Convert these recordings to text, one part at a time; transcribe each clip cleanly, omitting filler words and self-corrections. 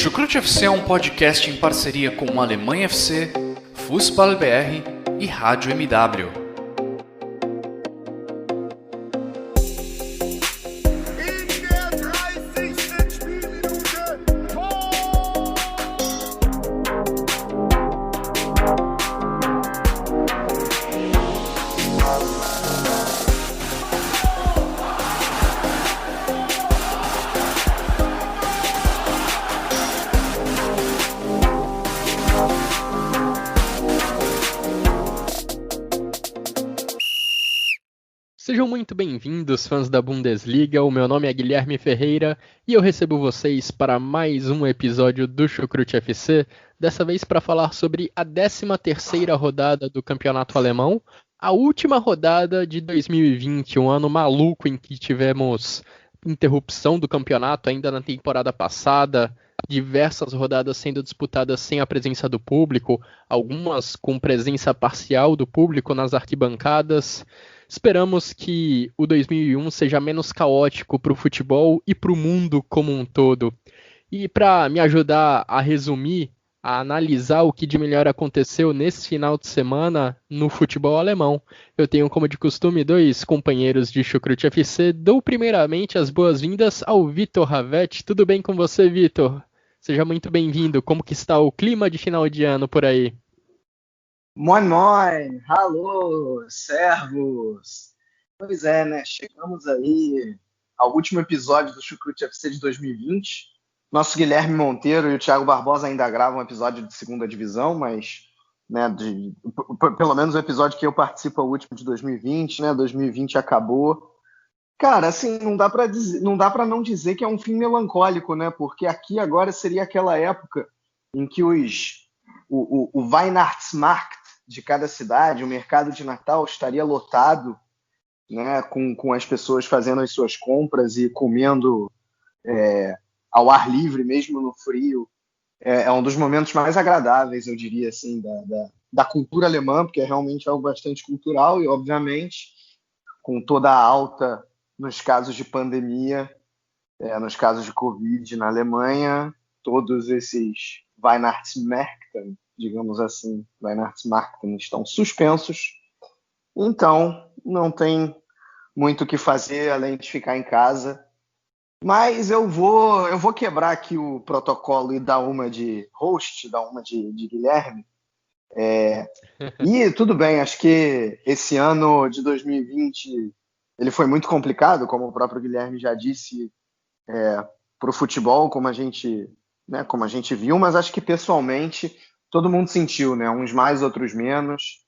Chucrute FC é um podcast em parceria com Alemanha FC, Fußball BR e Rádio MW. Sejam muito bem-vindos, fãs da Bundesliga. O meu nome é Guilherme Ferreira e eu recebo vocês para mais um episódio do Chucrute FC, dessa vez para falar sobre a 13ª rodada do Campeonato Alemão, a última rodada de 2020, um ano maluco em que tivemos interrupção do campeonato ainda na temporada passada, diversas rodadas sendo disputadas sem a presença do público, algumas com presença parcial do público nas arquibancadas. Esperamos que o 2001 seja menos caótico para o futebol e para o mundo como um todo. E para me ajudar a resumir, a analisar o que de melhor aconteceu nesse final de semana no futebol alemão, eu tenho, como de costume, dois companheiros de Chucrute FC. Dou primeiramente as boas-vindas ao Vitor Ravetti. Tudo bem com você, Vitor? Seja muito bem-vindo. Como que está o clima de final de ano por aí? Moin, moin, alô, servos. Pois é, né? Chegamos aí ao último episódio do Chucrute FC de 2020. Nosso Guilherme Monteiro e o Thiago Barbosa ainda gravam um episódio de segunda divisão, mas, né, pelo menos o episódio que eu participo é o último de 2020, né? 2020 acabou. Cara, assim, não dá para não dizer que é um fim melancólico, né? Porque aqui agora seria aquela época em que o Weihnachtsmarkt de cada cidade, o mercado de Natal estaria lotado, né, com as pessoas fazendo as suas compras e comendo ao ar livre, mesmo no frio. É um dos momentos mais agradáveis, eu diria, assim, da cultura alemã, porque é realmente algo bastante cultural e, obviamente, com toda a alta nos casos de pandemia, nos casos de Covid na Alemanha, todos esses Weihnachtsmärkte, digamos assim, Weihnachtsmarkt, estão suspensos. Então, não tem muito o que fazer além de ficar em casa. Mas eu vou quebrar aqui o protocolo e dar uma de host, dar uma de Guilherme. E tudo bem, acho que esse ano de 2020 ele foi muito complicado, como o próprio Guilherme já disse, para o futebol, como a gente viu, mas acho que pessoalmente todo mundo sentiu, né? Uns mais, outros menos.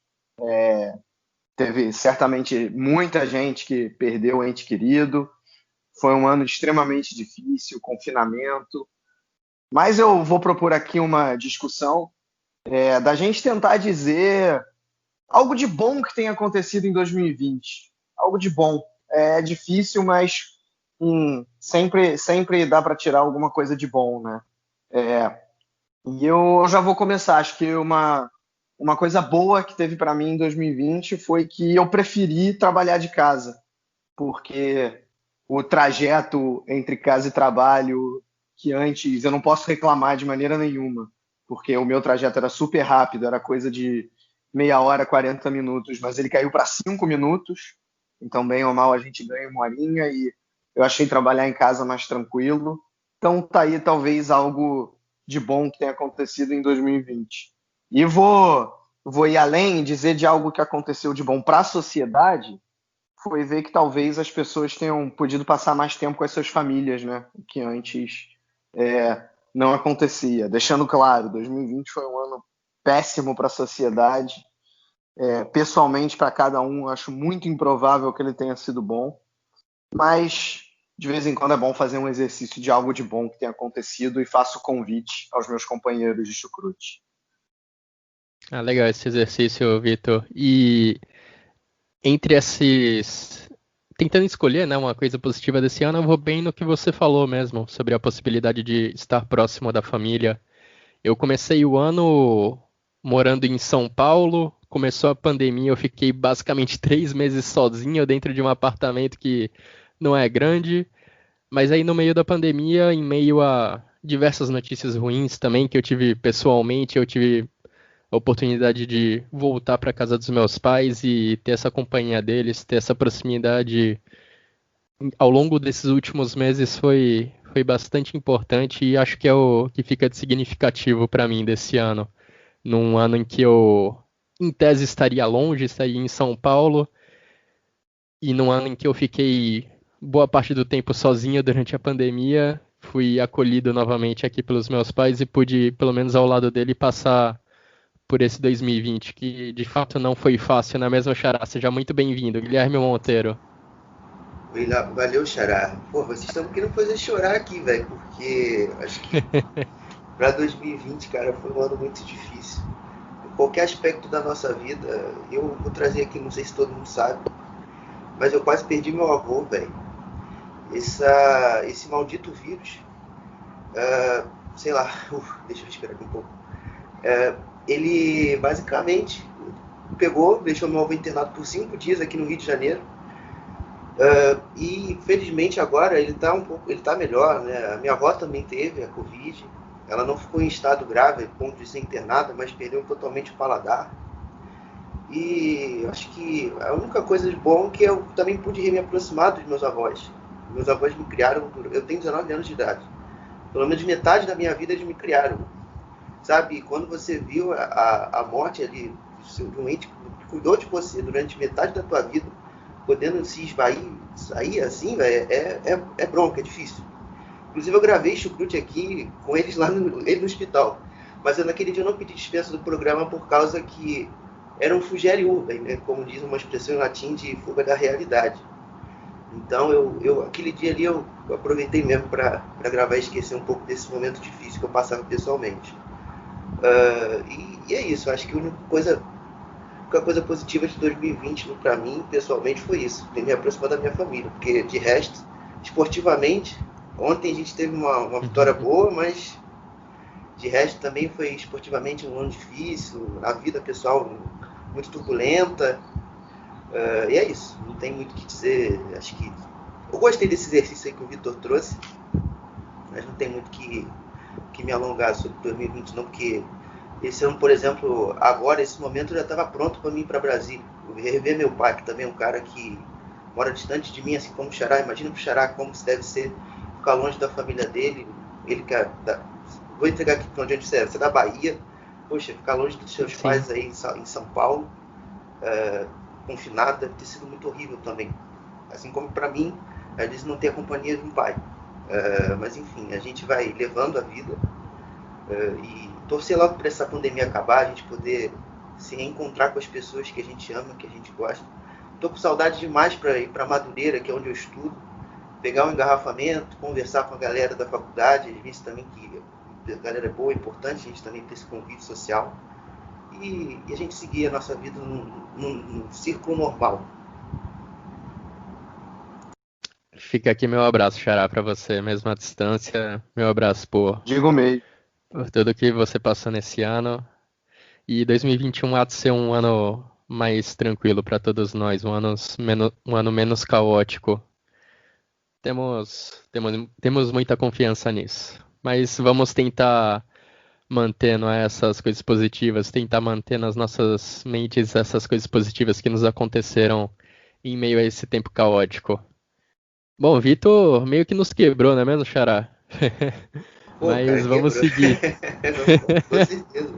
Teve certamente muita gente que perdeu o ente querido. Foi um ano extremamente difícil, confinamento. Mas eu vou propor aqui uma discussão da gente tentar dizer algo de bom que tenha acontecido em 2020. Algo de bom. É difícil, mas sempre dá para tirar alguma coisa de bom, né? E eu já vou começar. Acho que uma coisa boa que teve para mim em 2020 foi que eu preferi trabalhar de casa, porque o trajeto entre casa e trabalho, que antes eu não posso reclamar de maneira nenhuma, porque o meu trajeto era super rápido, era coisa de meia hora, 40 minutos, mas ele caiu para 5 minutos, então bem ou mal a gente ganha uma horinha e eu achei trabalhar em casa mais tranquilo. Então tá aí talvez algo de bom que tenha acontecido em 2020. E vou ir além e dizer de algo que aconteceu de bom para a sociedade, foi ver que talvez as pessoas tenham podido passar mais tempo com as suas famílias, né? O que antes não acontecia. Deixando claro, 2020 foi um ano péssimo para a sociedade. Pessoalmente, para cada um, acho muito improvável que ele tenha sido bom, mas de vez em quando é bom fazer um exercício de algo de bom que tenha acontecido e faço o convite aos meus companheiros de chucrute. Legal esse exercício, Vitor. E entre esses... Tentando escolher, né, uma coisa positiva desse ano, eu vou bem no que você falou mesmo, sobre a possibilidade de estar próximo da família. Eu comecei o ano morando em São Paulo, começou a pandemia, eu fiquei basicamente 3 meses sozinho dentro de um apartamento que não é grande, mas aí no meio da pandemia, em meio a diversas notícias ruins também que eu tive pessoalmente. Eu tive a oportunidade de voltar para casa dos meus pais e ter essa companhia deles, ter essa proximidade ao longo desses últimos meses foi bastante importante e acho que é o que fica de significativo para mim desse ano. Num ano em que eu, em tese, estaria longe, estaria em São Paulo, e num ano em que eu fiquei boa parte do tempo sozinho durante a pandemia, fui acolhido novamente aqui pelos meus pais e pude, pelo menos ao lado dele, passar por esse 2020, que de fato não foi fácil, na mesma, Xará. Seja muito bem-vindo, Guilherme Monteiro. Valeu, Xará. Pô, vocês estão querendo fazer chorar aqui, velho, porque acho que pra 2020, cara, foi um ano muito difícil. Em qualquer aspecto da nossa vida, eu vou trazer aqui, não sei se todo mundo sabe, mas eu quase perdi meu avô, velho. Esse maldito vírus, sei lá, deixa eu respirar aqui um pouco. Ele basicamente pegou, deixou meu avô internado por 5 dias aqui no Rio de Janeiro. E felizmente agora ele tá melhor, né? A minha avó também teve a Covid. Ela não ficou em estado grave, a ponto de ser internada, mas perdeu totalmente o paladar. E acho que a única coisa de bom é que eu também pude me aproximar dos meus avós. Meus avós me criaram, eu tenho 19 anos de idade. Pelo menos metade da minha vida eles me criaram. Sabe, quando você viu a morte ali de um ente que cuidou de você durante metade da tua vida, podendo se esvair, sair assim, véio, é bronca, é difícil. Inclusive eu gravei Chucrute aqui com eles lá no hospital. Mas naquele dia eu não pedi dispensa do programa por causa que era um fugere urbem, né? Como diz uma expressão em latim de fuga da realidade. Então aquele dia ali eu aproveitei mesmo para gravar e esquecer um pouco desse momento difícil que eu passava pessoalmente. E é isso, acho que a única coisa positiva de 2020 para mim, pessoalmente, foi isso, ter me aproximado da minha família, porque de resto, esportivamente, ontem a gente teve uma vitória boa, mas de resto também foi esportivamente um ano difícil, a vida pessoal muito turbulenta, e é isso, não tem muito o que dizer. Acho que eu gostei desse exercício aí que o Vitor trouxe, mas não tem muito que me alongar sobre 2020 não, porque esse ano, por exemplo, agora, esse momento, eu já estava pronto para mim ir para Brasília. Eu ia rever meu pai, que também é um cara que mora distante de mim, assim como o Xará. Imagina pro Xará como se deve ser ficar longe da família dele. Ele que vou entregar aqui para onde você é. Você é da Bahia. Poxa, ficar longe dos seus pais aí em São Paulo, confinado, deve ter sido muito horrível também. Assim como para mim, às vezes não ter a companhia de um pai. Mas enfim, a gente vai levando a vida e torcer logo para essa pandemia acabar, a gente poder se reencontrar com as pessoas que a gente ama, que a gente gosta. Estou com saudade demais para ir para Madureira, que é onde eu estudo, pegar um engarrafamento, conversar com a galera da faculdade, às vezes também que a galera é boa, é importante a gente também ter esse convite social e a gente seguir a nossa vida num círculo normal. Fica aqui meu abraço, Xará, para você, mesmo à distância. Meu abraço por tudo que você passou nesse ano. E 2021 há de ser um ano mais tranquilo para todos nós, um ano menos caótico. Temos muita confiança nisso. Mas vamos tentar manter essas coisas positivas, tentar manter nas nossas mentes essas coisas positivas que nos aconteceram em meio a esse tempo caótico. Bom, Vitor meio que nos quebrou, não é mesmo, Xará? Pô, mas cara, vamos seguir. Com certeza.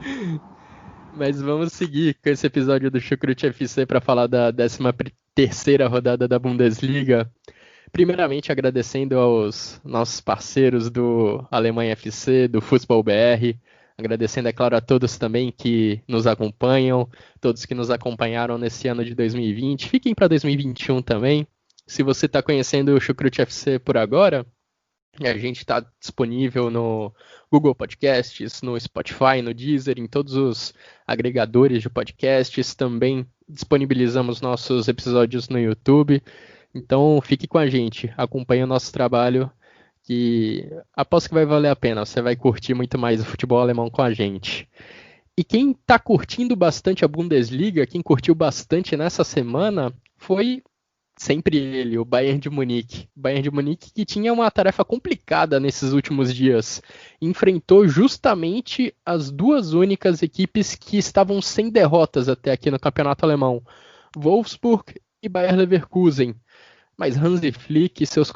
Mas vamos seguir com esse episódio do Chucrute FC para falar da 13ª rodada da Bundesliga. Primeiramente, agradecendo aos nossos parceiros do Alemanha FC, do Fußball BR. Agradecendo, é claro, a todos também que nos acompanham, todos que nos acompanharam nesse ano de 2020. Fiquem para 2021 também. Se você está conhecendo o Chucrute FC por agora, a gente está disponível no Google Podcasts, no Spotify, no Deezer, em todos os agregadores de podcasts. Também disponibilizamos nossos episódios no YouTube. Então fique com a gente, acompanhe o nosso trabalho, que aposto que vai valer a pena. Você vai curtir muito mais o futebol alemão com a gente. E quem está curtindo bastante a Bundesliga, quem curtiu bastante nessa semana, foi Sempre ele, o Bayern de Munique. O Bayern de Munique que tinha uma tarefa complicada nesses últimos dias. Enfrentou justamente as duas únicas equipes que estavam sem derrotas até aqui no campeonato alemão. Wolfsburg e Bayer Leverkusen. Mas Hansi Flick e seus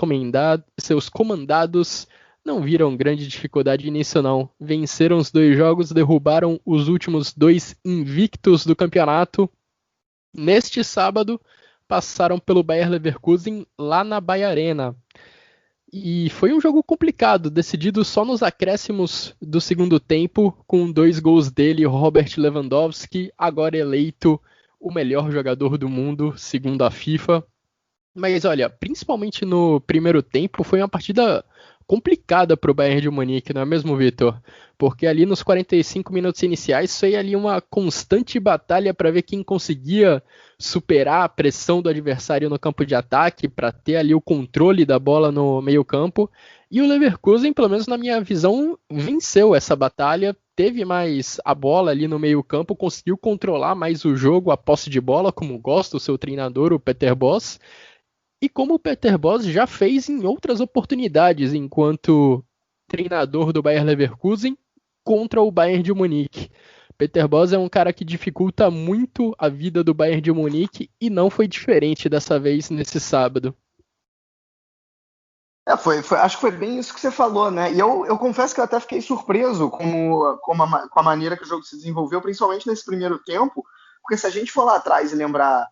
comandados não viram grande dificuldade nisso não. Venceram os 2 jogos, derrubaram os últimos 2 invictos do campeonato. Neste sábado, passaram pelo Bayer Leverkusen lá na Bayer Arena. E foi um jogo complicado, decidido só nos acréscimos do segundo tempo, com 2 gols dele, Robert Lewandowski, agora eleito o melhor jogador do mundo, segundo a FIFA. Mas olha, principalmente no primeiro tempo, foi uma partida complicada para o Bayern de Munique, não é mesmo, Vitor? Porque ali nos 45 minutos iniciais foi ali uma constante batalha para ver quem conseguia superar a pressão do adversário no campo de ataque, para ter ali o controle da bola no meio-campo. E o Leverkusen, pelo menos na minha visão, venceu essa batalha, teve mais a bola ali no meio-campo, conseguiu controlar mais o jogo, a posse de bola, como gosta o seu treinador, o Peter Bosz. E como o Peter Bosz já fez em outras oportunidades enquanto treinador do Bayer Leverkusen contra o Bayern de Munique. Peter Bosz é um cara que dificulta muito a vida do Bayern de Munique e não foi diferente dessa vez nesse sábado. Acho que foi bem isso que você falou, né? E eu confesso que eu até fiquei surpreso com a maneira que o jogo se desenvolveu, principalmente nesse primeiro tempo, porque se a gente for lá atrás e lembrar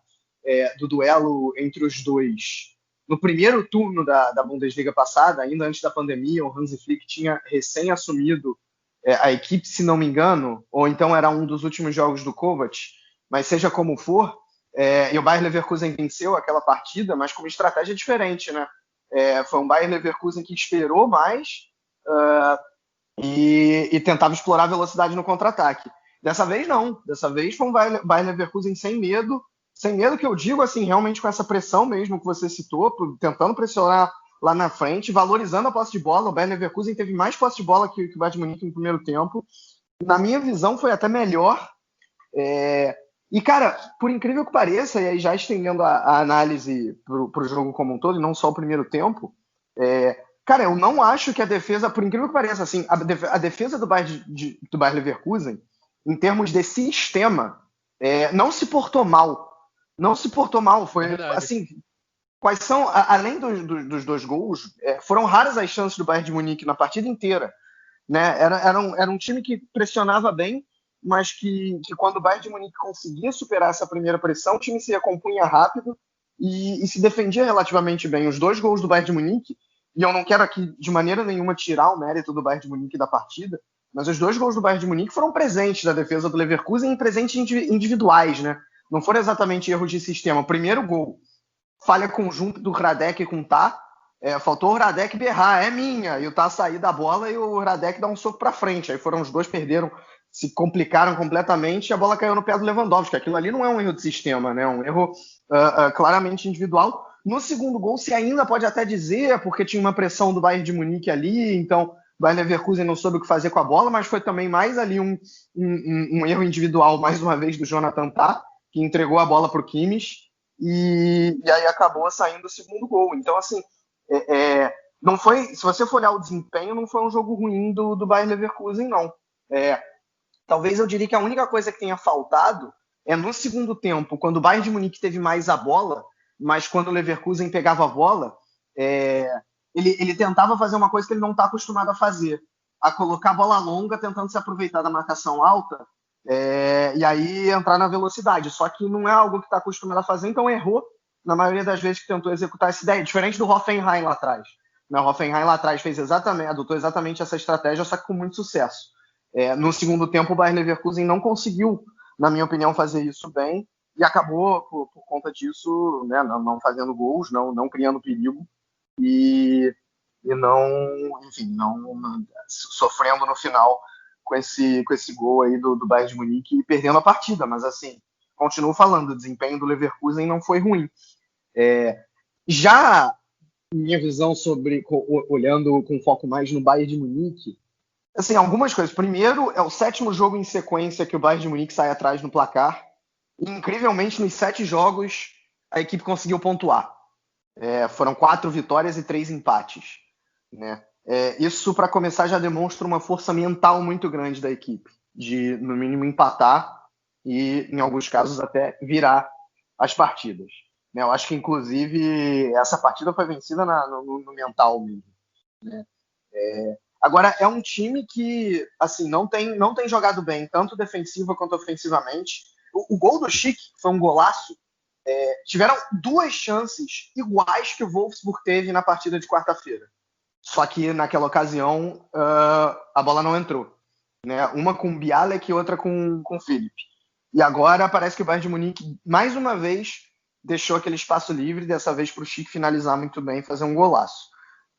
do duelo entre os dois no primeiro turno da Bundesliga passada, ainda antes da pandemia, o Hansi Flick tinha recém assumido a equipe, se não me engano, ou então era um dos últimos jogos do Kovac, mas seja como for, e o Bayer Leverkusen venceu aquela partida, mas com uma estratégia diferente, né? Foi um Bayer Leverkusen que esperou mais e tentava explorar a velocidade no contra-ataque. Dessa vez não, dessa vez foi um Bayer Leverkusen sem medo que eu digo, assim, realmente com essa pressão mesmo que você citou, tentando pressionar lá na frente, valorizando a posse de bola. O Bayer Leverkusen teve mais posse de bola que o Bayern de Munique no primeiro tempo. Na minha visão, foi até melhor. E, cara, por incrível que pareça, e aí já estendendo a análise para o jogo como um todo, e não só o primeiro tempo, cara, eu não acho que a defesa, por incrível que pareça, assim, a defesa do Bayer Leverkusen, em termos de sistema, não se portou mal. Não se portou mal, foi assim. Quais são, além dos 2 gols, foram raras as chances do Bayern de Munique na partida inteira, né? Era um time que pressionava bem, mas que quando o Bayern de Munique conseguia superar essa primeira pressão, o time se recompunha rápido e se defendia relativamente bem. Os 2 gols do Bayern de Munique, e eu não quero aqui de maneira nenhuma tirar o mérito do Bayern de Munique da partida, mas os 2 gols do Bayern de Munique foram presentes da defesa do Leverkusen e presentes individuais, né? Não foram exatamente erros de sistema. O primeiro gol, falha conjunta do Hradek com o Tá. Faltou o Hradek berrar, é minha. E o Tá sair da bola e o Hradek dar um soco para frente. Aí foram os dois, perderam, se complicaram completamente e a bola caiu no pé do Lewandowski. Aquilo ali não é um erro de sistema, né? É um erro claramente individual. No segundo gol, se ainda pode até dizer, porque tinha uma pressão do Bayern de Munique ali, então o Bayer Leverkusen não soube o que fazer com a bola, mas foi também mais ali um erro individual, mais uma vez, do Jonathan Tá, que entregou a bola para o Kimmich e aí acabou saindo o segundo gol. Então, assim, não foi, se você for olhar o desempenho, não foi um jogo ruim do Bayer Leverkusen, não. Talvez eu diria que a única coisa que tenha faltado é no segundo tempo, quando o Bayern de Munique teve mais a bola, mas quando o Leverkusen pegava a bola, ele tentava fazer uma coisa que ele não está acostumado a fazer, a colocar a bola longa, tentando se aproveitar da marcação alta, e aí entrar na velocidade. Só que não é algo que está acostumado a fazer, então errou na maioria das vezes que tentou executar essa ideia, diferente do Hoffenheim lá atrás. O Hoffenheim lá atrás adotou exatamente essa estratégia, só que com muito sucesso. No segundo tempo, o Bayer Leverkusen não conseguiu, na minha opinião, fazer isso bem, e acabou, por conta disso, né, não fazendo gols, não criando perigo, e não sofrendo no final com esse gol aí do Bayern de Munique e perdendo a partida. Mas, assim, continuo falando, o desempenho do Leverkusen não foi ruim. Já minha visão olhando com foco mais no Bayern de Munique, assim, algumas coisas. Primeiro, é o 7º jogo em sequência que o Bayern de Munique sai atrás no placar. E, incrivelmente, nos 7 jogos, a equipe conseguiu pontuar. Foram 4 vitórias e 3 empates, né? Isso, para começar, já demonstra uma força mental muito grande da equipe, de, no mínimo, empatar e, em alguns casos, até virar as partidas. Né? Eu acho que, inclusive, essa partida foi vencida no mental mesmo. Né? Agora, é um time que assim, não tem jogado bem, tanto defensiva quanto ofensivamente. O gol do Schick foi um golaço. Tiveram 2 chances iguais que o Wolfsburg teve na partida de quarta-feira. Só que naquela ocasião a bola não entrou. Né? Uma com o Bialek e outra com o Philipp. E agora parece que o Bayern de Munique, mais uma vez, deixou aquele espaço livre, dessa vez para o Schick finalizar muito bem e fazer um golaço.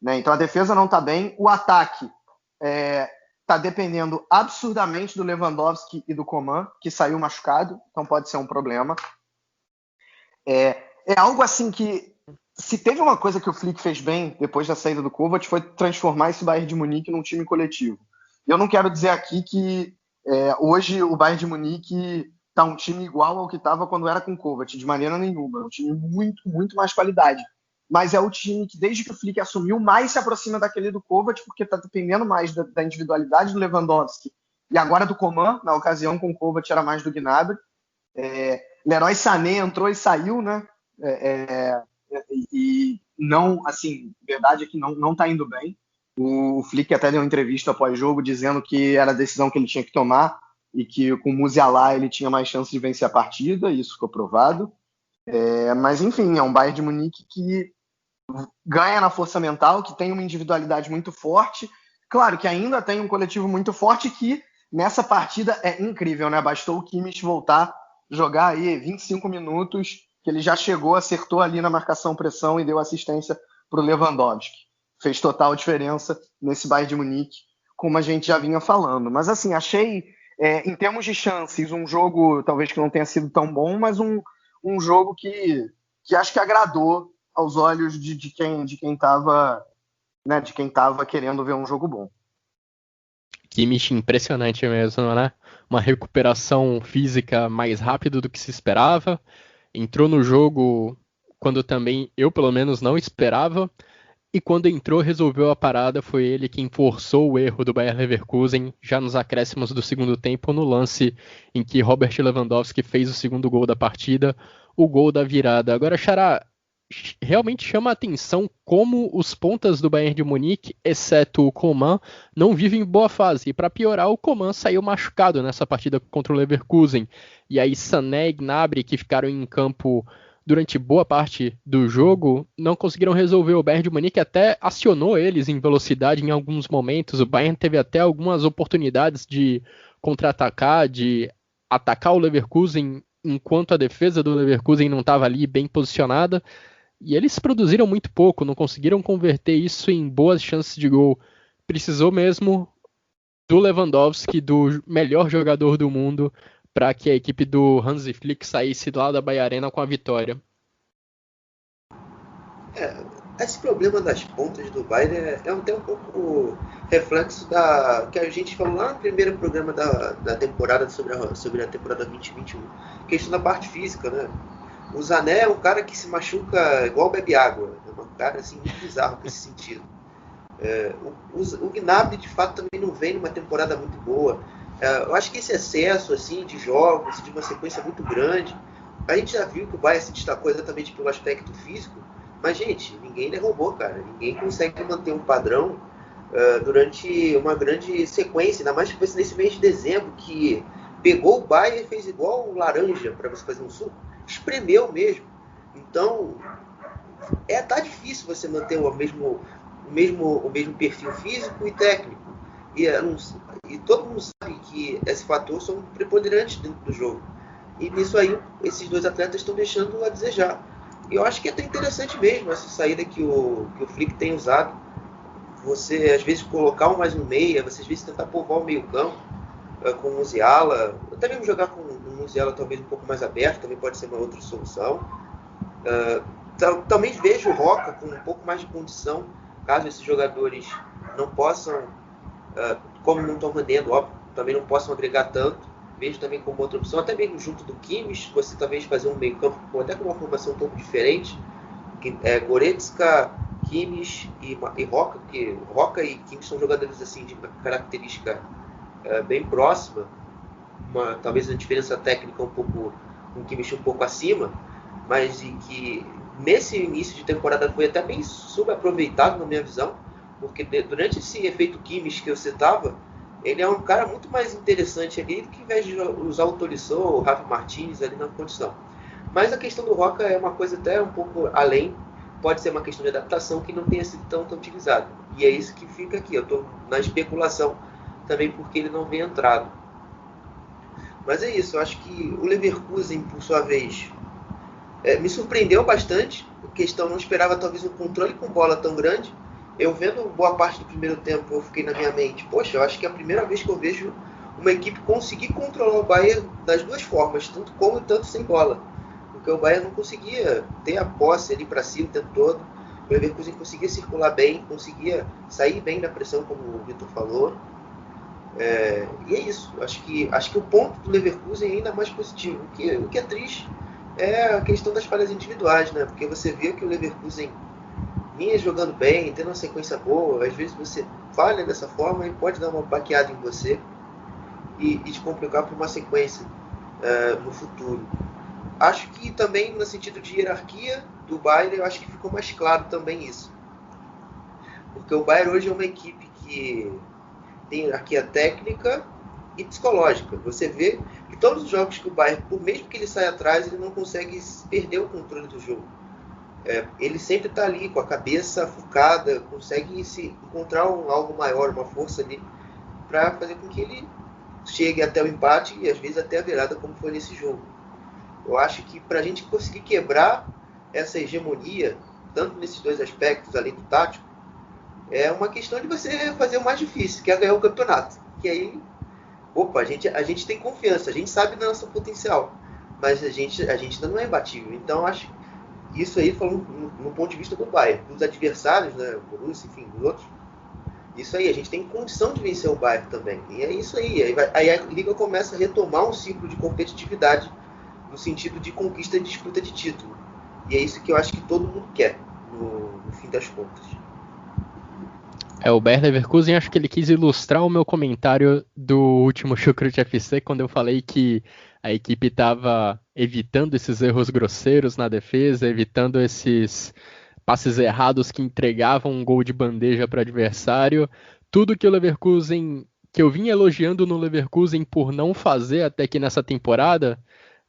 Né? Então a defesa não está bem. O ataque está dependendo absurdamente do Lewandowski e do Coman, que saiu machucado, então pode ser um problema. É algo assim que, se teve uma coisa que o Flick fez bem depois da saída do Kovac, foi transformar esse Bayern de Munique num time coletivo. Eu não quero dizer aqui que hoje o Bayern de Munique está um time igual ao que estava quando era com o Kovac, de maneira nenhuma. É um time muito, muito mais qualidade. Mas é o time que, desde que o Flick assumiu, mais se aproxima daquele do Kovac, porque está dependendo mais da individualidade do Lewandowski. E agora do Coman, na ocasião com o Kovac era mais do Gnabry. Leroy Sané entrou e saiu, né? E não, assim, verdade é que não está indo bem. O Flick até deu uma entrevista após jogo dizendo que era a decisão que ele tinha que tomar e que com o Musiala ele tinha mais chance de vencer a partida, e isso ficou provado. Mas enfim, é um Bayern de Munique que ganha na força mental, que tem uma individualidade muito forte. Claro que ainda tem um coletivo muito forte, que nessa partida é incrível, né? Bastou o Kimmich voltar, jogar aí 25 minutos, que ele já chegou, acertou ali na marcação-pressão e deu assistência para o Lewandowski. Fez total diferença nesse Bayern de Munique, como a gente já vinha falando. Mas assim, achei, em termos de chances, um jogo talvez que não tenha sido tão bom, mas um jogo que acho que agradou aos olhos de quem estava, né, de quem estava querendo ver um jogo bom. Kimmich impressionante mesmo, né? Uma recuperação física mais rápida do que se esperava. Entrou no jogo quando também eu, pelo menos, não esperava. E quando entrou, resolveu a parada. Foi ele quem forçou o erro do Bayer Leverkusen, já nos acréscimos do segundo tempo, no lance em que Robert Lewandowski fez o segundo gol da partida, o gol da virada. Agora, Xará, realmente chama a atenção como os pontas do Bayern de Munique, exceto o Coman, não vivem boa fase. E para piorar, o Coman saiu machucado nessa partida contra o Leverkusen. E aí Sané e Gnabry, que ficaram em campo durante boa parte do jogo, não conseguiram resolver. O Bayern de Munique até acionou eles em velocidade em alguns momentos. O Bayern teve até algumas oportunidades de contra-atacar, de atacar o Leverkusen, enquanto a defesa do Leverkusen não estava ali bem posicionada. E eles produziram muito pouco, não conseguiram converter isso em boas chances de gol. Precisou mesmo do Lewandowski, do melhor jogador do mundo, para que a equipe do Hansi Flick saísse lá da Bahia Arena com a vitória. Esse problema das pontas do Bayern é até um pouco reflexo que a gente falou lá no primeiro programa da temporada sobre a temporada 2021. Questão da parte física, né? O Sané é um cara que se machuca igual bebe água. É um cara assim, muito bizarro nesse sentido. O Gnabry, de fato, também não vem numa temporada muito boa. Eu acho que esse excesso assim, de jogos, de uma sequência muito grande, a gente já viu que o Bayern se destacou exatamente pelo aspecto físico, mas, gente, ninguém é robô, cara. Ninguém consegue manter um padrão durante uma grande sequência, ainda mais que foi nesse mês de dezembro, que pegou o Bayern e fez igual um laranja para você fazer um suco, espremeu mesmo. Então, tá difícil você manter o mesmo perfil físico e técnico. E todo mundo sabe que esse fator são preponderantes dentro do jogo. E nisso aí, esses dois atletas estão deixando a desejar. E eu acho que é até interessante mesmo essa saída que o Flick tem usado. Você, às vezes, colocar um mais um meia, você, às vezes, tentar povoar o meio campo com o Musiala. Até mesmo jogar com o Musiala talvez um pouco mais aberto, também pode ser uma outra solução. Também vejo o Roca com um pouco mais de condição, caso esses jogadores não possam, como não estão rendendo, óbvio, também não possam agregar tanto. Vejo também como outra opção, até mesmo junto do Kimmich, você talvez fazer um meio campo até com uma formação um pouco diferente, Goretzka, Kimmich e Roca, porque Roca e Kimmich são jogadores assim, de uma característica bem próxima, talvez a diferença técnica um Kimmich um pouco acima, mas e que nesse início de temporada foi até bem subaproveitado na minha visão, porque durante esse efeito Kimmich que eu citava, ele é um cara muito mais interessante ali do que ao invés de usar o Tolisso ou o Rafa Martins ali na condição. Mas a questão do Roca é uma coisa até um pouco além, pode ser uma questão de adaptação que não tenha sido tão utilizado. E é isso que fica aqui, eu estou na especulação também porque ele não vem entrado. Mas é isso, eu acho que o Leverkusen, por sua vez, me surpreendeu bastante. A questão, não esperava talvez um controle com bola tão grande. Eu vendo boa parte do primeiro tempo, eu fiquei na minha mente, poxa, eu acho que é a primeira vez que eu vejo uma equipe conseguir controlar o Bayern das duas formas, tanto com e tanto sem bola. Porque o Bayern não conseguia ter a posse ali para cima o tempo todo. O Leverkusen conseguia circular bem, conseguia sair bem da pressão, como o Vitor falou. E é isso. Acho que o ponto do Leverkusen é ainda mais positivo. O que é triste é a questão das falhas individuais, né? Porque você vê que o Leverkusen vinha jogando bem, tendo uma sequência boa, às vezes você falha dessa forma e pode dar uma baqueada em você e te complicar para uma sequência no futuro. Acho que também no sentido de hierarquia do Bayern, eu acho que ficou mais claro também isso. Porque o Bayern hoje é uma equipe que tem hierarquia técnica e psicológica. Você vê que todos os jogos que o Bayern, por mesmo que ele saia atrás, ele não consegue perder o controle do jogo. Ele sempre está ali com a cabeça focada, consegue se encontrar algo maior, uma força ali, para fazer com que ele chegue até o empate e às vezes até a virada, como foi nesse jogo. Eu acho que para a gente conseguir quebrar essa hegemonia, tanto nesses dois aspectos, além do tático, é uma questão de você fazer o mais difícil, que é ganhar o campeonato. Que aí, a gente tem confiança, a gente sabe do nosso potencial, mas a gente ainda não é imbatível. Então, acho isso aí, falando no ponto de vista do Bayern, dos adversários, né, o Borussia, enfim, dos outros, isso aí, a gente tem condição de vencer o Bayern também. E é isso aí. Aí a Liga começa a retomar um ciclo de competitividade no sentido de conquista e disputa de título. E é isso que eu acho que todo mundo quer, no fim das contas. O Bayer Leverkusen, acho que ele quis ilustrar o meu comentário do último Chucrute FC, quando eu falei que a equipe estava evitando esses erros grosseiros na defesa, evitando esses passes errados que entregavam um gol de bandeja para o adversário. Tudo que o Leverkusen, que eu vim elogiando no Leverkusen por não fazer até que nessa temporada,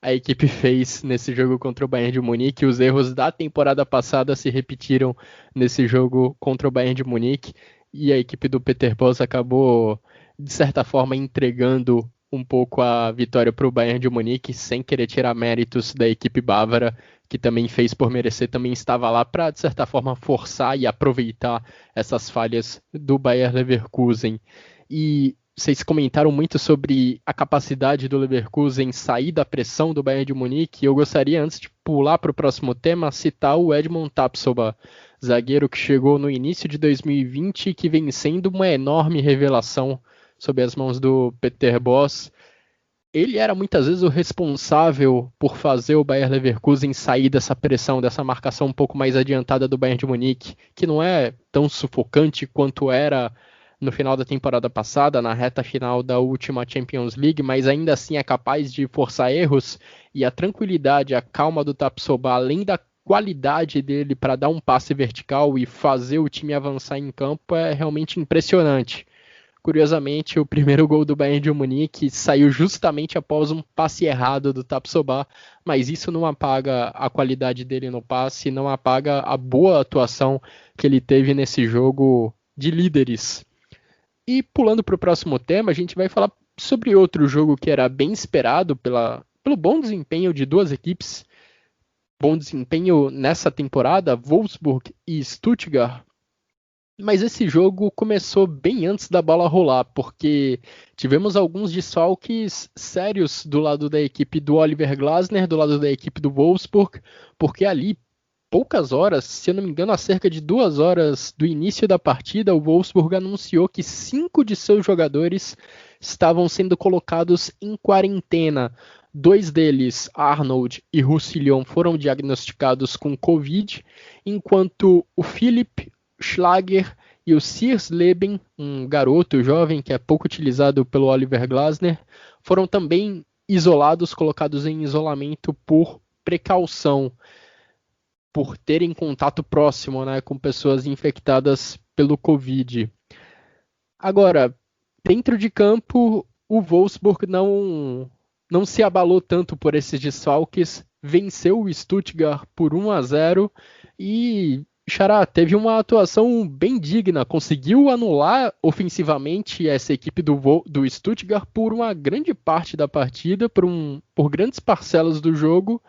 a equipe fez nesse jogo contra o Bayern de Munique. Os erros da temporada passada se repetiram nesse jogo contra o Bayern de Munique e a equipe do Peter Bosz acabou, de certa forma, entregando um pouco a vitória para o Bayern de Munique, sem querer tirar méritos da equipe bávara, que também fez por merecer, também estava lá para, de certa forma, forçar e aproveitar essas falhas do Bayer Leverkusen. E vocês comentaram muito sobre a capacidade do Leverkusen sair da pressão do Bayern de Munique. Eu gostaria, antes de pular para o próximo tema, citar o Edmond Tapsoba, zagueiro que chegou no início de 2020 e que vem sendo uma enorme revelação sob as mãos do Peter Bosz. Ele era muitas vezes o responsável por fazer o Bayer Leverkusen sair dessa pressão, dessa marcação um pouco mais adiantada do Bayern de Munique, que não é tão sufocante quanto era no final da temporada passada, na reta final da última Champions League, mas ainda assim é capaz de forçar erros, e a tranquilidade, a calma do Tapsoba, além da qualidade dele para dar um passe vertical e fazer o time avançar em campo, é realmente impressionante. Curiosamente, o primeiro gol do Bayern de Munique saiu justamente após um passe errado do Tapsoba, mas isso não apaga a qualidade dele no passe, não apaga a boa atuação que ele teve nesse jogo de líderes. E pulando para o próximo tema, a gente vai falar sobre outro jogo que era bem esperado pelo bom desempenho de duas equipes. Bom desempenho nessa temporada, Wolfsburg e Stuttgart. Mas esse jogo começou bem antes da bola rolar, porque tivemos alguns desfalques sérios do lado da equipe do Oliver Glasner, do lado da equipe do Wolfsburg, porque ali, poucas horas, se eu não me engano, há cerca de 2 horas do início da partida, o Wolfsburg anunciou que 5 de seus jogadores estavam sendo colocados em quarentena. 2 deles, Arnold e Roussillon, foram diagnosticados com Covid, enquanto o Philipp Schlager e o Sears Leben, um garoto jovem que é pouco utilizado pelo Oliver Glasner, foram também isolados, colocados em isolamento por precaução, por terem contato próximo, né, com pessoas infectadas pelo Covid. Agora, dentro de campo, o Wolfsburg não se abalou tanto por esses desfalques, venceu o Stuttgart por 1-0 e Xará teve uma atuação bem digna, conseguiu anular ofensivamente essa equipe do Stuttgart por uma grande parte da partida, por grandes parcelas do jogo.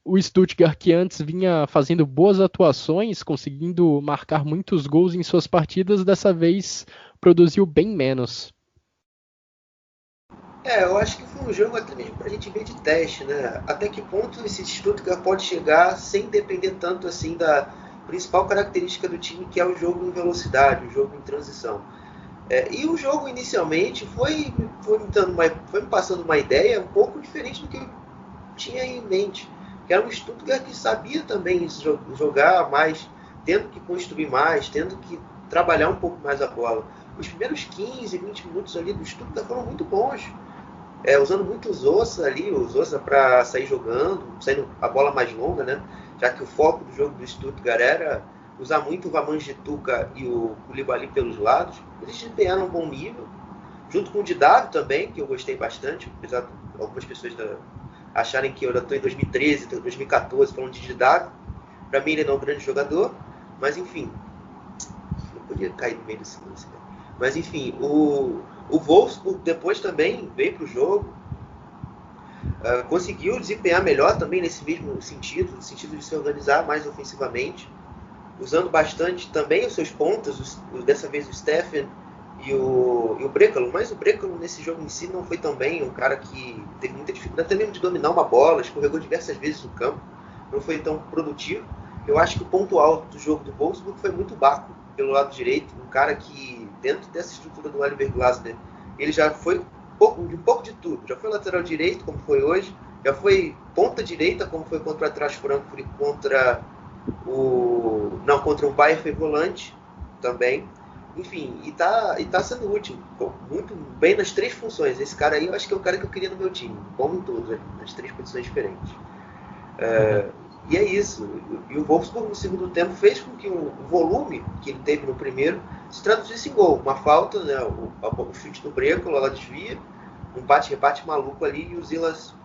O Stuttgart, que antes vinha fazendo boas atuações, conseguindo marcar muitos gols em suas partidas, dessa vez produziu bem menos. Eu acho que foi um jogo até mesmo pra gente ver de teste, né? Até que ponto esse Stuttgart pode chegar sem depender tanto assim da principal característica do time, que é o jogo em velocidade, o jogo em transição. E o jogo inicialmente foi me passando uma ideia um pouco diferente do que eu tinha em mente. Que era um Stuttgart que sabia também jogar mais, tendo que construir mais, tendo que trabalhar um pouco mais a bola. Os primeiros 15, 20 minutos ali do Stuttgart foram muito bons. Usando muito o Zosa para sair jogando, saindo a bola mais longa, né? Já que o foco do jogo do Stuttgart era usar muito o Wamangituka e o Koulibaly pelos lados. Eles desempenharam um bom nível, junto com o Didado também, que eu gostei bastante, apesar de algumas pessoas acharem que eu já estou em 2013, 2014 falando de Didado. Para mim ele não é um grande jogador, mas enfim, não podia cair no meio desse lance, né? Mas enfim, o Wolfsburg depois também veio para o jogo, conseguiu desempenhar melhor também nesse mesmo sentido, no sentido de se organizar mais ofensivamente, usando bastante também os seus pontas, dessa vez o Steffen e o Brekalo, mas o Brekalo nesse jogo em si não foi tão bem, um cara que teve muita dificuldade até mesmo de dominar uma bola, escorregou diversas vezes no campo, não foi tão produtivo. Eu acho que o ponto alto do jogo do Wolfsburg foi muito Baco, pelo lado direito, um cara que dentro dessa estrutura do Oliver Glasner, ele já foi um pouco de tudo, já foi lateral direito, como foi hoje, já foi ponta direita, como foi contra o Eintracht Frankfurt e contra o Bayern foi volante também. Enfim, e tá sendo útil, muito bem nas 3 funções. Esse cara aí eu acho que é o cara que eu queria no meu time, bom em todos, nas 3 posições diferentes. E é isso. E o Wolfsburg no segundo tempo fez com que o volume que ele teve no primeiro se traduzisse em gol. Uma falta, né, o chute do Brekalo, ela desvia, um bate-rebate maluco ali, e o Zilas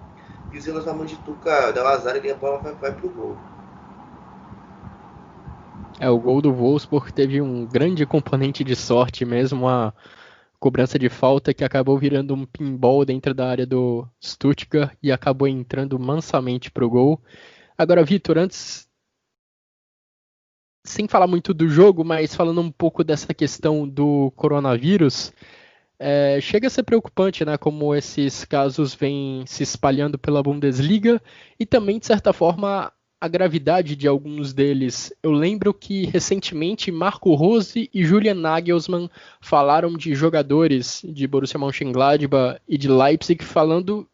Wamangituka da Lazar, e a bola vai pro gol. O gol do Wolfsburg teve um grande componente de sorte mesmo, a cobrança de falta que acabou virando um pinball dentro da área do Stuttgart e acabou entrando mansamente pro gol. Agora, Vitor, antes, sem falar muito do jogo, mas falando um pouco dessa questão do coronavírus, chega a ser preocupante, né, como esses casos vêm se espalhando pela Bundesliga e também, de certa forma, a gravidade de alguns deles. Eu lembro que recentemente Marco Rose e Julian Nagelsmann falaram de jogadores de Borussia Mönchengladbach e de Leipzig falando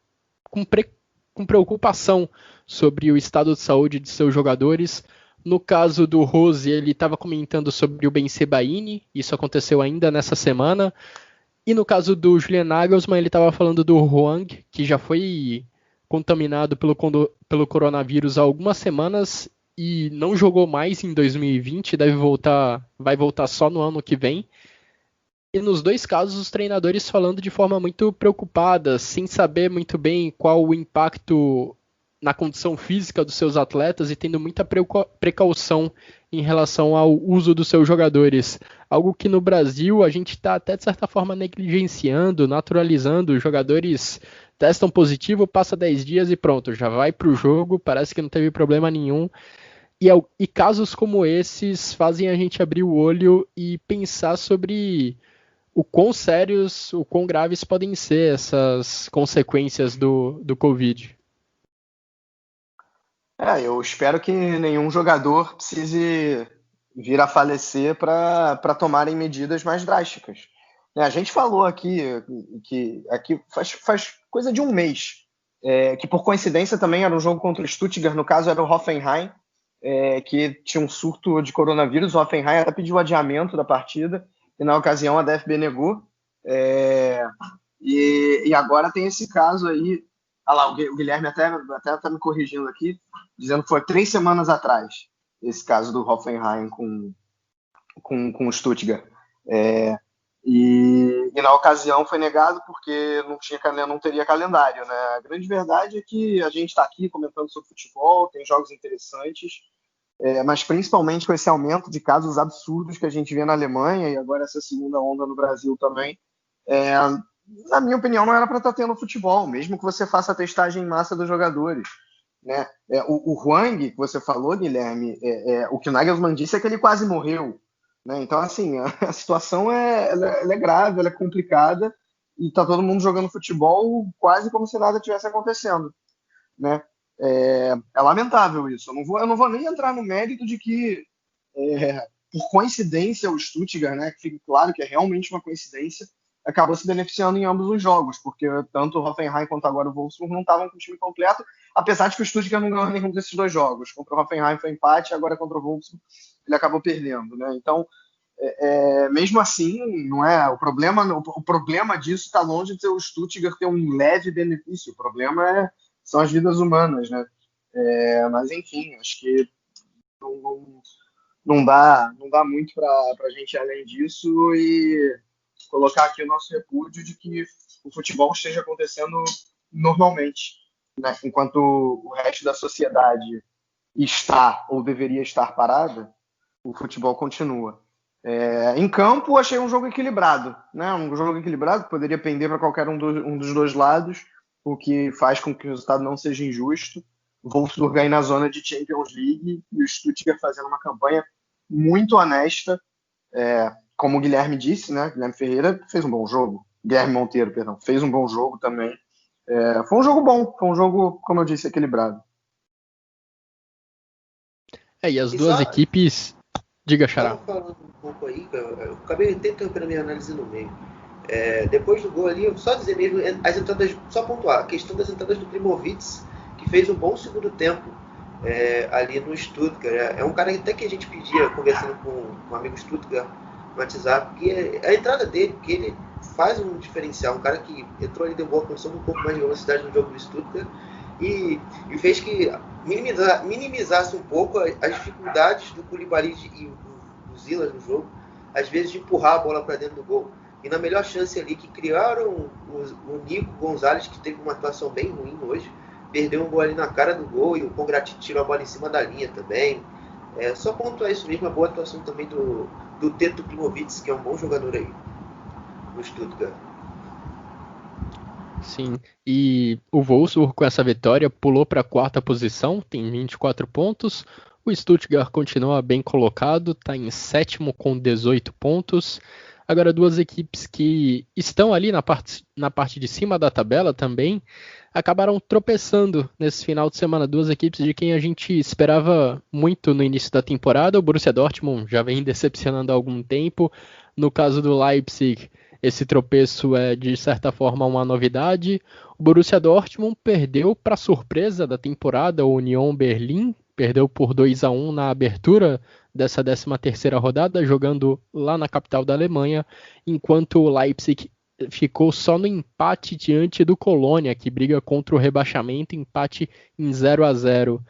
com preocupação sobre o estado de saúde de seus jogadores. No caso do Rose, ele estava comentando sobre o Ben Sebaini, isso aconteceu ainda nessa semana. E no caso do Julian Nagelsmann, ele estava falando do Hwang, que já foi contaminado pelo coronavírus há algumas semanas e não jogou mais em 2020, vai voltar só no ano que vem. E nos 2 casos, os treinadores falando de forma muito preocupada, sem saber muito bem qual o impacto na condição física dos seus atletas e tendo muita precaução em relação ao uso dos seus jogadores. Algo que no Brasil a gente está até de certa forma negligenciando, naturalizando. Os jogadores testam positivo, passa 10 dias e pronto, já vai para o jogo, parece que não teve problema nenhum. E casos como esses fazem a gente abrir o olho e pensar sobre o quão sérios, o quão graves podem ser essas consequências do Covid. Eu espero que nenhum jogador precise vir a falecer para tomarem medidas mais drásticas. A gente falou aqui que faz coisa de um mês que por coincidência também era um jogo contra o Stuttgart, no caso era o Hoffenheim, que tinha um surto de coronavírus. O Hoffenheim até pediu adiamento da partida, e na ocasião a DFB negou. E agora tem esse caso aí. Ah lá, o Guilherme até está me corrigindo aqui, dizendo que foi 3 semanas atrás, esse caso do Hoffenheim com o Stuttgart. E na ocasião foi negado porque não teria calendário, né? A grande verdade é que a gente está aqui comentando sobre futebol, tem jogos interessantes, mas principalmente com esse aumento de casos absurdos que a gente vê na Alemanha e agora essa segunda onda no Brasil também, na minha opinião, não era para estar tendo futebol, mesmo que você faça a testagem em massa dos jogadores, né? O Hwang, que você falou, Guilherme, o que o Nagelsmann disse é que ele quase morreu, né? Então, assim, a situação ela é grave, ela é complicada, e está todo mundo jogando futebol quase como se nada tivesse acontecendo, né? É lamentável isso. Eu não vou nem entrar no mérito de que, por coincidência, o Stuttgart, né, que fique claro que é realmente uma coincidência, acabou se beneficiando em ambos os jogos, porque tanto o Hoffenheim quanto agora o Wolfsburg não estavam com o time completo, apesar de que o Stuttgart não ganhou nenhum desses 2 jogos. Contra o Hoffenheim foi empate, agora contra o Wolfsburg ele acabou perdendo, né? Então, mesmo assim, não é o problema disso está longe de ser o Stuttgart ter um leve benefício. O problema são as vidas humanas, né? Mas enfim, acho que não dá muito para a gente ir além disso e colocar aqui o nosso repúdio de que o futebol esteja acontecendo normalmente, né? Enquanto o resto da sociedade está ou deveria estar parada, o futebol continua. Em campo, achei um jogo equilibrado, né? Um jogo equilibrado que poderia pender para qualquer um dos 2 lados, o que faz com que o resultado não seja injusto. O Wolfsburg aí na zona de Champions League e o Stuttgart fazendo uma campanha muito honesta. Como o Guilherme disse, né? Guilherme Ferreira fez um bom jogo. Guilherme Monteiro, perdão, fez um bom jogo também. Foi um jogo bom, foi um jogo, como eu disse, equilibrado. E as duas equipes... Diga, Xará. Falando um pouco aí, eu acabei interrompendo a minha análise no meio. Depois do gol ali, só dizer mesmo, as entradas, só pontuar, a questão das entradas do Klimovitz, que fez um bom segundo tempo ali no Stuttgart. É um cara até que a gente pedia, conversando com um amigo Stuttgart no WhatsApp, que a entrada dele, que ele faz um diferencial, um cara que entrou ali, deu boa condição, um pouco mais de velocidade no jogo do Stuttgart, e fez que minimizasse um pouco as dificuldades do Koulibaly e do Silas no jogo, às vezes de empurrar a bola para dentro do gol. E na melhor chance ali que criaram o Nico Gonzalez, que teve uma atuação bem ruim hoje, perdeu um gol ali na cara do gol e o Congrati tirou a bola em cima da linha também. Só pontuar isso mesmo, a boa atuação também do Teto Klimovitz, que é um bom jogador aí no Stuttgart. Sim, e o Wolfsburg com essa vitória pulou para a 4ª posição, tem 24 pontos. O Stuttgart continua bem colocado, está em 7º com 18 pontos. Agora 2 equipes que estão ali na parte de cima da tabela também acabaram tropeçando nesse final de semana. 2 equipes de quem a gente esperava muito no início da temporada. O Borussia Dortmund já vem decepcionando há algum tempo. No caso do Leipzig, esse tropeço é, de certa forma, uma novidade. O Borussia Dortmund perdeu, para surpresa da temporada, o Union Berlin. Perdeu por 2-1 na abertura dessa 13ª rodada, jogando lá na capital da Alemanha, enquanto o Leipzig ficou só no empate diante do Colônia, que briga contra o rebaixamento, empate em 0-0.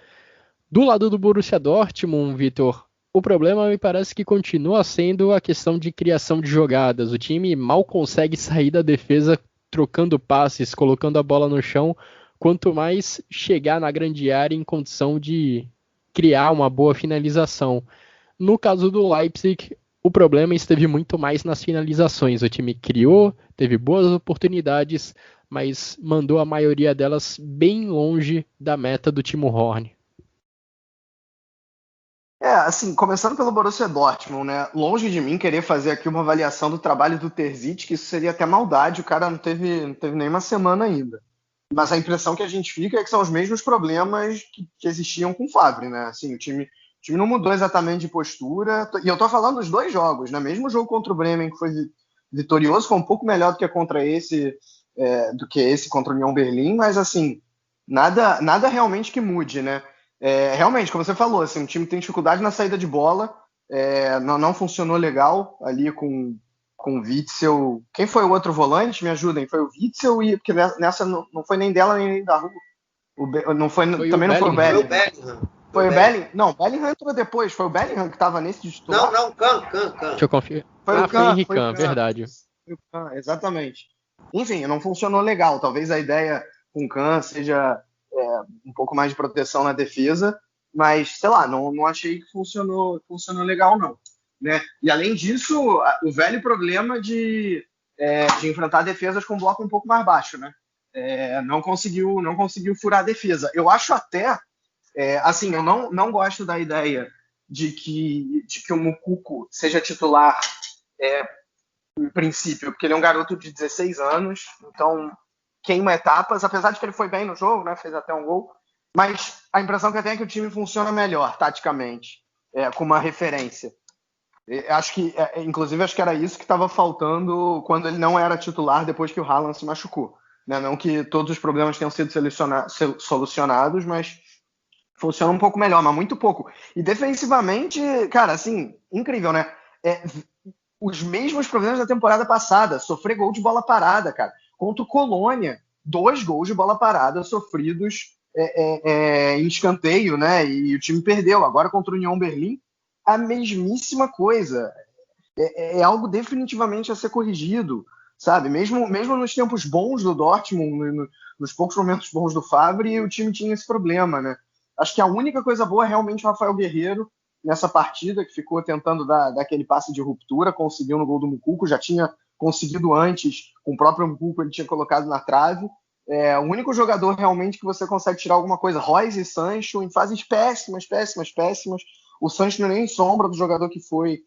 Do lado do Borussia Dortmund, Vitor, o problema me parece que continua sendo a questão de criação de jogadas. O time mal consegue sair da defesa trocando passes, colocando a bola no chão, quanto mais chegar na grande área em condição de criar uma boa finalização. No caso do Leipzig, o problema esteve muito mais nas finalizações. O time criou, teve boas oportunidades, mas mandou a maioria delas bem longe da meta do Timo Horn. Assim, começando pelo Borussia Dortmund, né? Longe de mim querer fazer aqui uma avaliação do trabalho do Terzic, que isso seria até maldade, o cara não teve nenhuma semana ainda. Mas a impressão que a gente fica é que são os mesmos problemas que existiam com o Favre, né? Assim, o time não mudou exatamente de postura, e eu tô falando dos 2 jogos, né? Mesmo o jogo contra o Bremen, que foi vitorioso, foi um pouco melhor do que esse contra o Union Berlin, mas assim, Nada realmente que mude, né? Realmente, como você falou, assim, o time tem dificuldade na saída de bola, não funcionou legal ali com o Witzel. Quem foi o outro volante? Me ajudem. Foi o Witzel, porque nessa não foi nem dela nem da rua. Não foi, também não foi o Foi o Bellingham. Bellingham. Foi o Bellingham? Não, o Bellingham entrou depois. Foi o Bellingham que estava nesse de titular? Não, Can. Deixa eu confiar. Foi o Foi Can, Henrique foi o Can, Can. verdade. Foi o Can, exatamente. Enfim, não funcionou legal. Talvez a ideia com o Can seja um pouco mais de proteção na defesa, mas, sei lá, não achei que funcionou legal, não. Né? E, além disso, o velho problema de enfrentar defesas com bloco um pouco mais baixo, né? Não conseguiu furar a defesa. Eu acho até, assim, eu não gosto da ideia de que o Moukoko seja titular em princípio, porque ele é um garoto de 16 anos, então queima etapas, apesar de que ele foi bem no jogo, né? Fez até um gol, mas a impressão que eu tenho é que o time funciona melhor, taticamente, com uma referência. Acho que, inclusive, acho que era isso que estava faltando quando ele não era titular depois que o Haaland se machucou. Né? Não que todos os problemas tenham sido solucionados, mas funciona um pouco melhor, mas muito pouco. E defensivamente, cara, assim, incrível, né? Os mesmos problemas da temporada passada, sofrer gol de bola parada, cara. Contra o Colônia, 2 gols de bola parada sofridos em escanteio, né? E o time perdeu. Agora contra o União Berlim, a mesmíssima coisa. É algo definitivamente a ser corrigido, sabe? Mesmo nos tempos bons do Dortmund, nos poucos momentos bons do Favre, o time tinha esse problema, né? Acho que a única coisa boa é realmente o Rafael Guerreiro nessa partida, que ficou tentando dar aquele passe de ruptura, conseguiu no gol do Moukoko, já tinha conseguido antes, com o próprio Moukoko ele tinha colocado na trave. O único jogador realmente que você consegue tirar alguma coisa, Reus e Sancho, em fases péssimas. O Sancho não é nem sombra do jogador que foi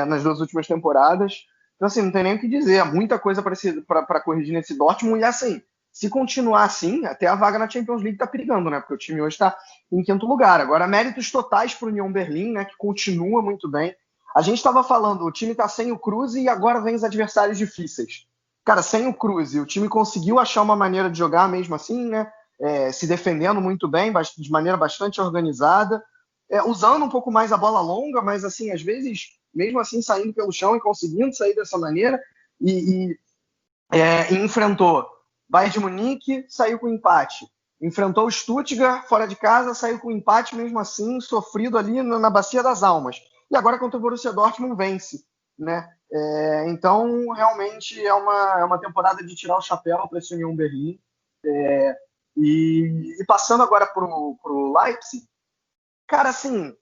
nas 2 últimas temporadas. Então, assim, não tem nem o que dizer. Muita coisa para corrigir nesse Dortmund. E, assim, se continuar assim, até a vaga na Champions League está perigando, né? Porque o time hoje está em 5º lugar. Agora, méritos totais para o União Berlim, né? Que continua muito bem. A gente estava falando, o time está sem o Kruse e agora vem os adversários difíceis. Cara, sem o Kruse, o time conseguiu achar uma maneira de jogar mesmo assim, né? Se defendendo muito bem, de maneira bastante organizada. Usando um pouco mais a bola longa, mas assim, às vezes, mesmo assim, saindo pelo chão e conseguindo sair dessa maneira, e enfrentou Bayern de Munique, saiu com empate. Enfrentou o Stuttgart fora de casa, saiu com empate mesmo assim, sofrido ali na Bacia das Almas. E agora contra o Borussia Dortmund vence, né? Então, realmente é uma temporada de tirar o chapéu para esse União Berlim. E passando agora para o Leipzig, cara, assim,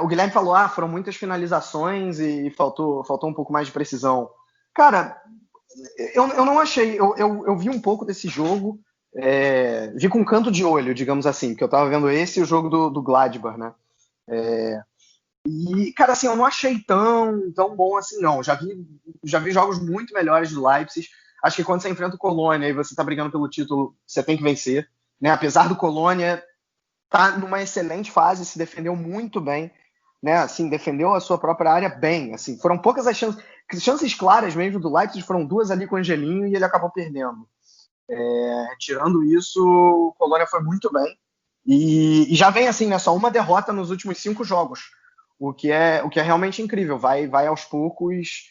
o Guilherme falou, foram muitas finalizações e faltou um pouco mais de precisão. Cara, eu não achei, eu vi um pouco desse jogo, vi com um canto de olho, digamos assim, porque eu tava vendo esse e o jogo do Gladbach, né? E, cara, assim, eu não achei tão bom assim, não. Já vi jogos muito melhores do Leipzig. Acho que quando você enfrenta o Colônia e você tá brigando pelo título, você tem que vencer, né? Apesar do Colônia tá numa excelente fase, se defendeu muito bem, né? Assim, defendeu a sua própria área bem, assim. Foram poucas as chances claras mesmo do Leipzig, foram 2 ali com o Angelinho e ele acabou perdendo. Tirando isso, o Colônia foi muito bem. E já vem assim, né? Só uma derrota nos últimos 5 jogos, o que é realmente incrível. Vai aos poucos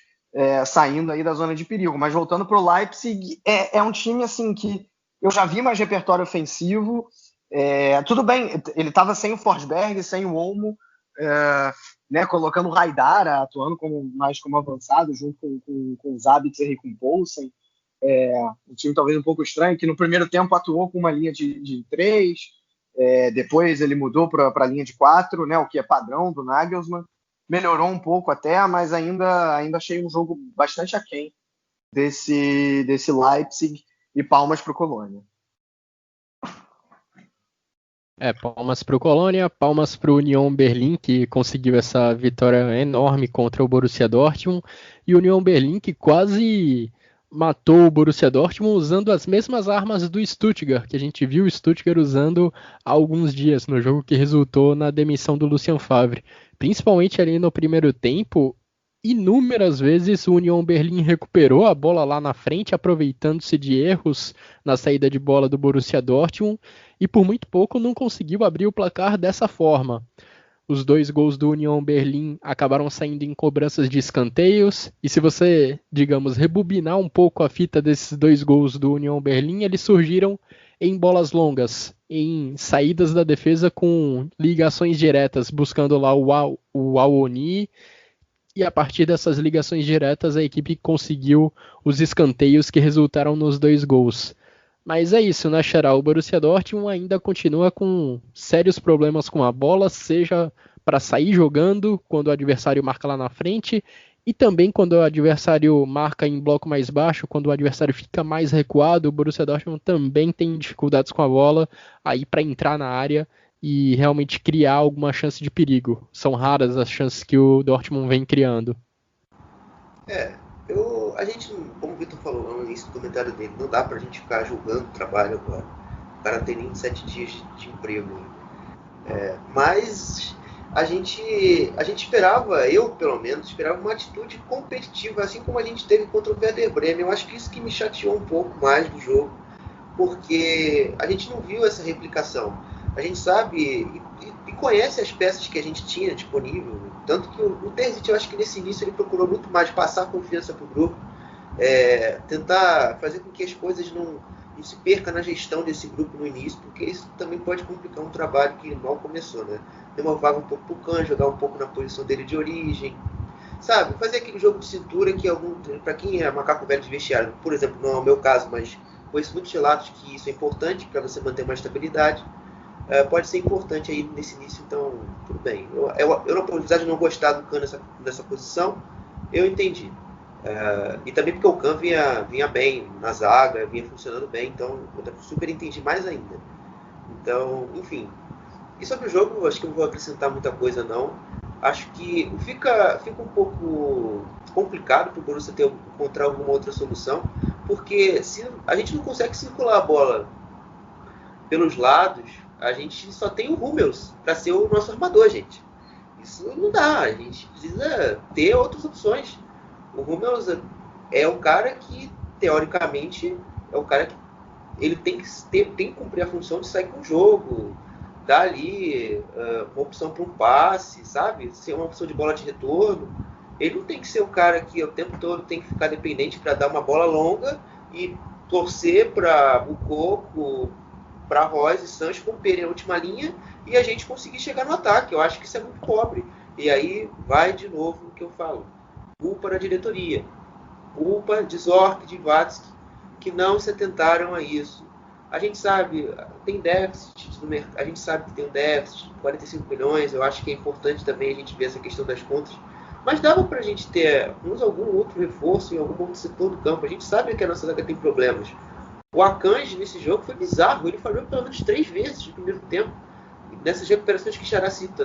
saindo aí da zona de perigo. Mas voltando para o Leipzig, é um time assim que eu já vi mais repertório ofensivo. Tudo bem, ele estava sem o Forsberg, sem o Olmo, né, colocando o Haidara atuando mais como avançado, junto com o Sabitzer e com o Poulsen. Um time talvez um pouco estranho, que no primeiro tempo atuou com uma linha de 3, depois ele mudou para a linha de 4, né, o que é padrão do Nagelsmann. Melhorou um pouco até, mas ainda achei um jogo bastante aquém desse Leipzig, e palmas para o Colônia. Palmas para o Colônia, palmas para o União Berlim, que conseguiu essa vitória enorme contra o Borussia Dortmund, e o União Berlim que quase matou o Borussia Dortmund usando as mesmas armas do Stuttgart, que a gente viu o Stuttgart usando há alguns dias no jogo que resultou na demissão do Lucien Favre. Principalmente ali no primeiro tempo, inúmeras vezes o Union Berlim recuperou a bola lá na frente, aproveitando-se de erros na saída de bola do Borussia Dortmund, e por muito pouco não conseguiu abrir o placar dessa forma. Os 2 gols do Union Berlim acabaram saindo em cobranças de escanteios, e se você, digamos, rebobinar um pouco a fita desses 2 gols do Union Berlim, eles surgiram em bolas longas, em saídas da defesa com ligações diretas, buscando lá o Awoni, e a partir dessas ligações diretas a equipe conseguiu os escanteios que resultaram nos 2 gols. Mas é isso, né, Xará? O Borussia Dortmund ainda continua com sérios problemas com a bola, seja para sair jogando quando o adversário marca lá na frente, e também quando o adversário marca em bloco mais baixo, quando o adversário fica mais recuado, o Borussia Dortmund também tem dificuldades com a bola aí para entrar na área e realmente criar alguma chance de perigo. São raras as chances que o Dortmund vem criando. A gente, como o Vitor falou no início do comentário dele, não dá pra gente ficar julgando o trabalho agora. O cara tem 27 dias de emprego. Mas a gente esperava, eu pelo menos, esperava uma atitude competitiva, assim como a gente teve contra o Werder Bremen. Eu acho que isso que me chateou um pouco mais do jogo, porque a gente não viu essa replicação. A gente sabe e conhece as peças que a gente tinha disponível. Tanto que o Terzic, eu acho que nesse início ele procurou muito mais passar confiança para o grupo, tentar fazer com que as coisas não se percam na gestão desse grupo no início, porque isso também pode complicar um trabalho que mal começou, né? Demorar um pouco para o Kahn, jogar um pouco na posição dele de origem, sabe? Fazer aquele jogo de cintura que para quem é macaco velho de vestiário, por exemplo, não é o meu caso, mas conheço muitos relatos que isso é importante para você manter uma estabilidade. Pode ser importante aí nesse início, então tudo bem. Apesar de não gostar do Kahn nessa posição, eu entendi. E também porque o Kahn vinha bem na zaga, vinha funcionando bem, então eu super entendi mais ainda. Então, enfim. E sobre o jogo, acho que não vou acrescentar muita coisa não. Acho que fica um pouco complicado para o Borussia encontrar alguma outra solução, porque se a gente não consegue circular a bola pelos lados, a gente só tem o Hummels para ser o nosso armador, gente. Isso não dá, a gente precisa ter outras opções. O Hummels é o cara que, teoricamente, é o cara que ele tem que cumprir a função de sair com o jogo, dar ali uma opção para um passe, sabe? Ser uma opção de bola de retorno. Ele não tem que ser o cara que o tempo todo tem que ficar dependente para dar uma bola longa e torcer para o Coco, para Royce e Sancho romperem a última linha e a gente conseguir chegar no ataque. Eu acho que isso é muito pobre. E aí vai de novo o que eu falo. Culpa da diretoria. Culpa de Zorc, de Watzke, que não se atentaram a isso. A gente sabe, tem déficit no mercado, a gente sabe que tem um déficit, 45 milhões, eu acho que é importante também a gente ver essa questão das contas. Mas dava para a gente ter algum outro reforço em algum outro setor do campo. A gente sabe que a nossa zaga tem problemas. O Akanji nesse jogo foi bizarro, ele falhou pelo menos 3 vezes no primeiro tempo. Nessas recuperações que Xará cita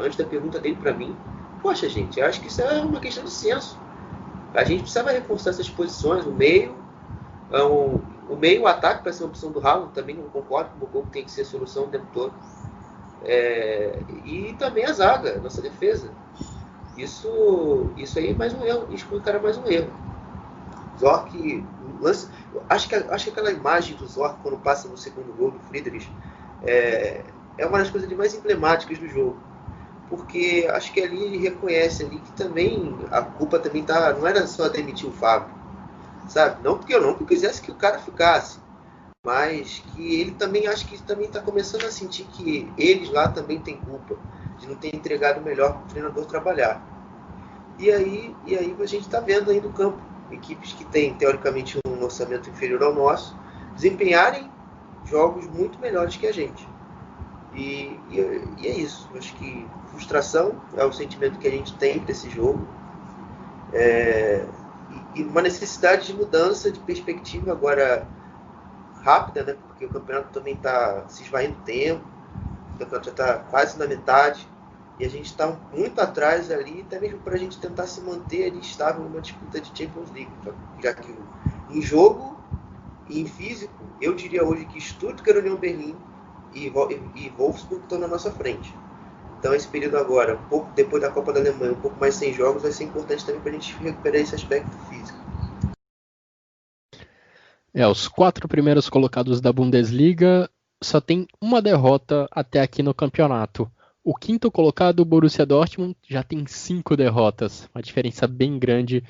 antes da pergunta dele para mim. Poxa, gente, eu acho que isso é uma questão de senso. A gente precisava reforçar essas posições, o meio, o ataque para ser uma opção do Haaland, também não concordo com o Boca, tem que ser a solução o tempo todo. E também a zaga, nossa defesa. Isso aí é mais um erro, explicará mais um erro. Zorc, acho que aquela imagem do Zorc quando passa no segundo gol do Friedrich é uma das coisas mais emblemáticas do jogo, porque acho que ali ele reconhece ali que também a culpa também não era só demitir o Fábio, sabe? Não porque eu não quisesse que o cara ficasse, mas que ele também acho que também está começando a sentir que eles lá também têm culpa de não ter entregado o melhor para o treinador trabalhar. E aí a gente está vendo aí no campo equipes que têm, teoricamente, um orçamento inferior ao nosso, desempenharem jogos muito melhores que a gente. E é isso. Acho que frustração é o sentimento que a gente tem desse jogo. E uma necessidade de mudança de perspectiva agora rápida, né? Porque o campeonato também está se esvaindo tempo. O campeonato já está quase na metade. E a gente está muito atrás ali, até mesmo para a gente tentar se manter ali estável numa disputa de Champions League. Já que em jogo e em físico, eu diria hoje que Stuttgart, Union Berlim e Wolfsburg estão na nossa frente. Então esse período agora, um pouco depois da Copa da Alemanha, um pouco mais sem jogos, vai ser importante também para a gente recuperar esse aspecto físico. Os 4 primeiros colocados da Bundesliga só tem uma derrota até aqui no campeonato. O 5º colocado, o Borussia Dortmund, já tem 5 derrotas. Uma diferença bem grande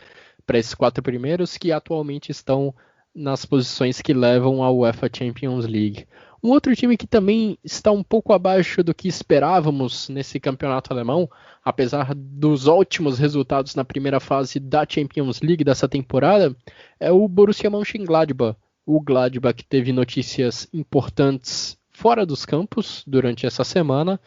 para esses 4 primeiros que atualmente estão nas posições que levam à UEFA Champions League. Um outro time que também está um pouco abaixo do que esperávamos nesse campeonato alemão, apesar dos ótimos resultados na primeira fase da Champions League dessa temporada, é o Borussia Mönchengladbach. O Gladbach teve notícias importantes fora dos campos durante essa semana.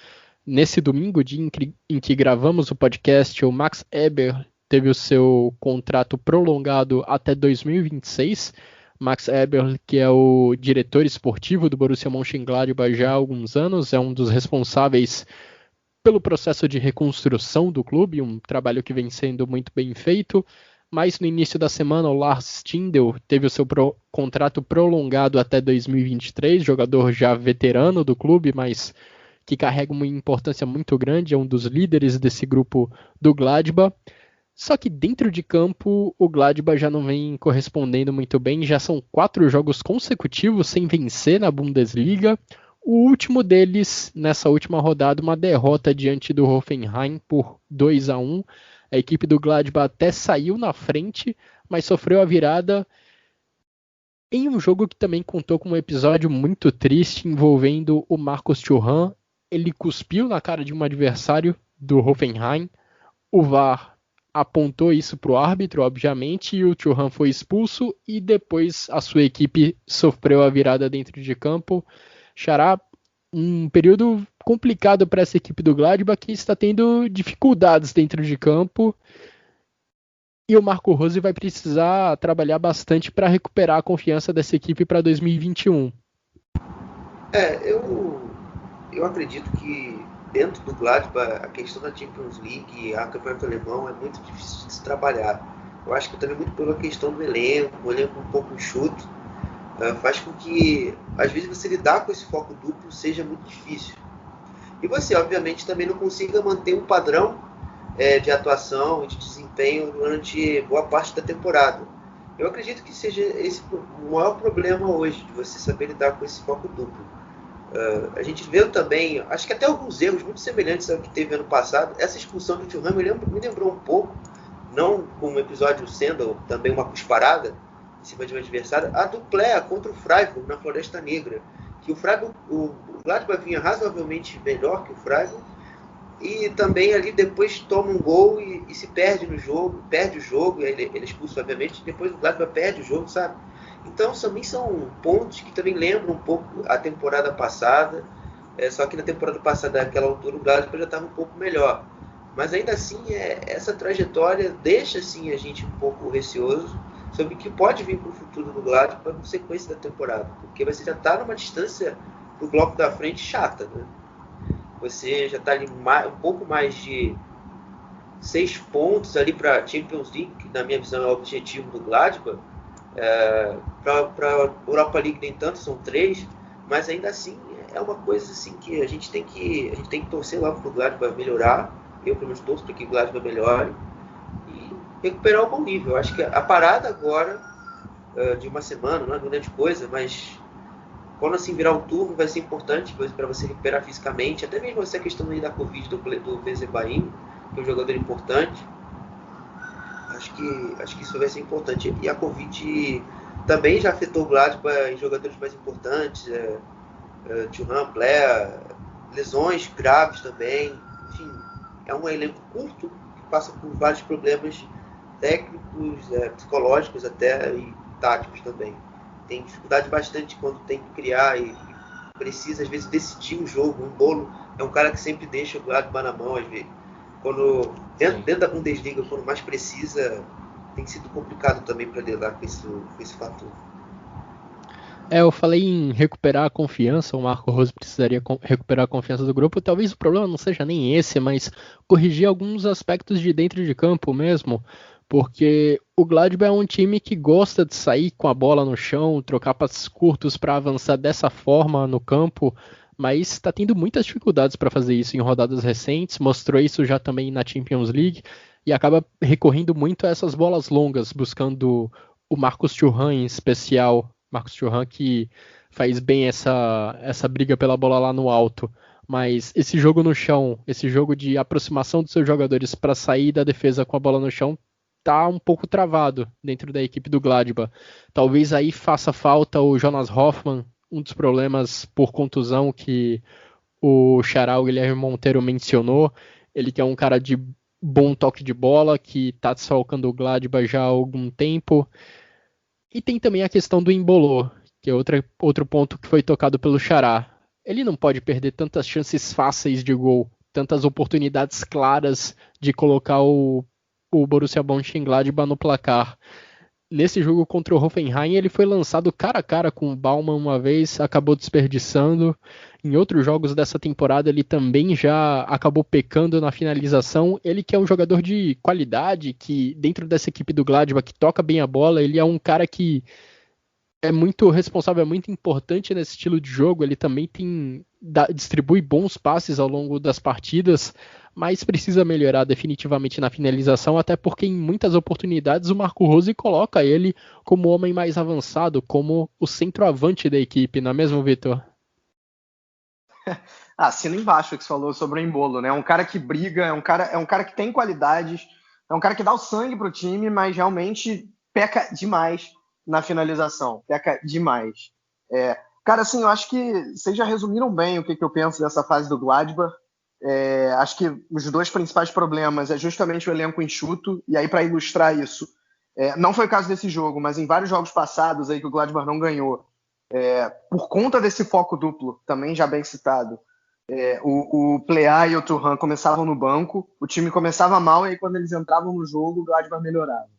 Nesse domingo, dia em que gravamos o podcast, o Max Eber teve o seu contrato prolongado até 2026. Max Eberl, que é o diretor esportivo do Borussia Mönchengladbach já há alguns anos, é um dos responsáveis pelo processo de reconstrução do clube, um trabalho que vem sendo muito bem feito, mas no início da semana o Lars Stindl teve o seu contrato prolongado até 2023, jogador já veterano do clube, mas que carrega uma importância muito grande, é um dos líderes desse grupo do Gladbach. Só que dentro de campo, o Gladbach já não vem correspondendo muito bem. Já são 4 jogos consecutivos sem vencer na Bundesliga. O último deles, nessa última rodada, uma derrota diante do Hoffenheim por 2-1. A equipe do Gladbach até saiu na frente, mas sofreu a virada em um jogo que também contou com um episódio muito triste envolvendo o Marcus Thuram. Ele cuspiu na cara de um adversário do Hoffenheim. O VAR apontou isso para o árbitro, obviamente, e o Thuram foi expulso e depois a sua equipe sofreu a virada dentro de campo. Xará, um período complicado para essa equipe do Gladbach, que está tendo dificuldades dentro de campo, e o Marco Rose vai precisar trabalhar bastante para recuperar a confiança dessa equipe para 2021. Eu acredito que dentro do Gladbach, a questão da Champions League e a campeonato alemão é muito difícil de se trabalhar. Eu acho que também muito pela questão do elenco, um elenco um pouco enxuto, faz com que, às vezes, você lidar com esse foco duplo seja muito difícil. E você, obviamente, também não consiga manter um padrão de atuação e de desempenho durante boa parte da temporada. Eu acredito que seja esse o maior problema hoje, de você saber lidar com esse foco duplo. A gente vê também, acho que até alguns erros muito semelhantes ao que teve ano passado. Essa expulsão do Thuram me lembrou um pouco, não como um episódio sendo também uma cusparada em cima de um adversário, a do Plea contra o Freiburg na Floresta Negra, que o Gladbach vinha razoavelmente melhor que o Freiburg e também ali depois toma um gol e se perde no jogo, perde o jogo, ele é expulso obviamente, depois o Gladbach perde o jogo, sabe? Então também são pontos que também lembram um pouco a temporada passada, só que na temporada passada, naquela altura, o Gladbach já estava um pouco melhor. Mas ainda assim, essa trajetória deixa assim, a gente um pouco receoso sobre o que pode vir para o futuro do Gladbach na sequência da temporada. Porque você já está numa distância do bloco da frente chata, né? Você já está ali um pouco mais de 6 pontos ali para a Champions League, que na minha visão é o objetivo do Gladbach. Para a Europa League nem tanto, são 3, mas ainda assim é uma coisa assim que a gente tem que torcer lá para o Gladbach melhorar. Eu pelo menos torço para que o Gladbach melhore e recuperar o bom nível. Eu acho que a parada agora de uma semana não é grande coisa, mas quando assim virar o turno vai ser importante para você recuperar fisicamente, até mesmo essa questão aí da Covid do Vezebaim, que é um jogador importante. Acho que isso vai ser importante. E a Covid também já afetou o Gladbach em jogadores mais importantes, Thuram, Plea, lesões graves também. Enfim, é um elenco curto que passa por vários problemas técnicos, psicológicos até e táticos também. Tem dificuldade bastante quando tem que criar e precisa às vezes decidir um jogo, um bolo. É um cara que sempre deixa o Gladbach na mão às vezes. Dentro da Bundesliga, quando mais precisa, tem sido complicado também para lidar com esse fator. Eu falei em recuperar a confiança, o Marco Rose precisaria recuperar a confiança do grupo. Talvez o problema não seja nem esse, mas corrigir alguns aspectos de dentro de campo mesmo, porque o Gladbach é um time que gosta de sair com a bola no chão, trocar passes curtos para avançar dessa forma no campo, mas está tendo muitas dificuldades para fazer isso em rodadas recentes, mostrou isso já também na Champions League, e acaba recorrendo muito a essas bolas longas, buscando o Marcus Thuram em especial, Marcus Thuram que faz bem essa briga pela bola lá no alto. Mas esse jogo no chão, esse jogo de aproximação dos seus jogadores para sair da defesa com a bola no chão, tá um pouco travado dentro da equipe do Gladbach. Talvez aí faça falta o Jonas Hoffmann, um dos problemas por contusão que o Xará, o Guilherme Monteiro, mencionou. Ele que é um cara de bom toque de bola, que está desfalcando o Gladbach já há algum tempo. E tem também a questão do Embolo, que é outro ponto que foi tocado pelo Xará. Ele não pode perder tantas chances fáceis de gol, tantas oportunidades claras de colocar o Borussia Mönchengladbach no placar. Nesse jogo contra o Hoffenheim, ele foi lançado cara a cara com o Baumann uma vez, acabou desperdiçando. Em outros jogos dessa temporada, ele também já acabou pecando na finalização. Ele que é um jogador de qualidade, que dentro dessa equipe do Gladbach, que toca bem a bola, ele é um cara que é muito responsável, é muito importante nesse estilo de jogo. Ele também distribui bons passes ao longo das partidas, mas precisa melhorar definitivamente na finalização, até porque em muitas oportunidades o Marco Rose coloca ele como o homem mais avançado, como o centroavante da equipe, não é mesmo, Vitor? Assina embaixo o que você falou sobre o Embolo, né? É um cara que briga, é um cara que tem qualidades, é um cara que dá o sangue pro time, mas realmente peca demais na finalização, peca demais. Cara, assim, eu acho que vocês já resumiram bem o que eu penso dessa fase do Gladbach. Acho que os dois principais problemas é justamente o elenco enxuto, e aí para ilustrar isso, não foi o caso desse jogo, mas em vários jogos passados aí que o Gladbach não ganhou, por conta desse foco duplo, também já bem citado, o Plea e o Thuram começavam no banco, o time começava mal, e aí quando eles entravam no jogo, o Gladbach melhorava.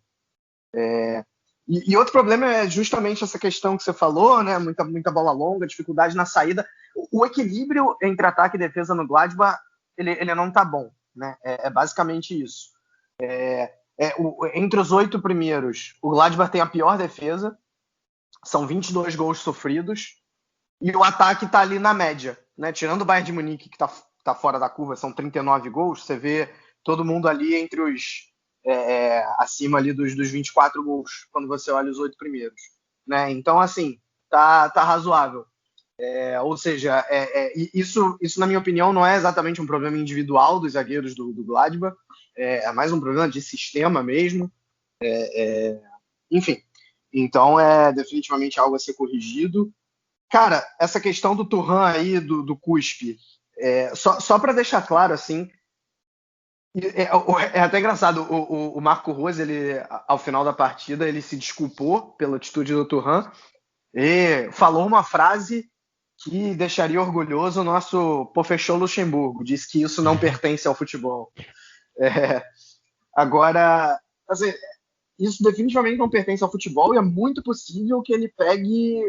E outro problema é justamente essa questão que você falou, né? Muita bola longa, dificuldade na saída. O equilíbrio entre ataque e defesa no Gladbach, ele não tá bom, né? É basicamente isso. Entre os 8 primeiros, o Gladbach tem a pior defesa, são 22 gols sofridos, e o ataque tá ali na média, né? Tirando o Bayern de Munique, que tá fora da curva, são 39 gols, você vê todo mundo ali entre os acima ali dos 24 gols, quando você olha os 8 primeiros, né? Então, assim, tá razoável. Ou seja, isso, na minha opinião, não é exatamente um problema individual dos zagueiros do Gladbach, é mais um problema de sistema mesmo. Enfim, então é definitivamente algo a ser corrigido. Cara, essa questão do Thuram aí, do cuspe, só para deixar claro, assim, é até engraçado, o Marco Rose, ele, ao final da partida, ele se desculpou pela atitude do Thuram e falou uma frase que deixaria orgulhoso o nosso Pofechou Luxemburgo. Disse que isso não pertence ao futebol. Agora, assim, isso definitivamente não pertence ao futebol e é muito possível que ele pegue...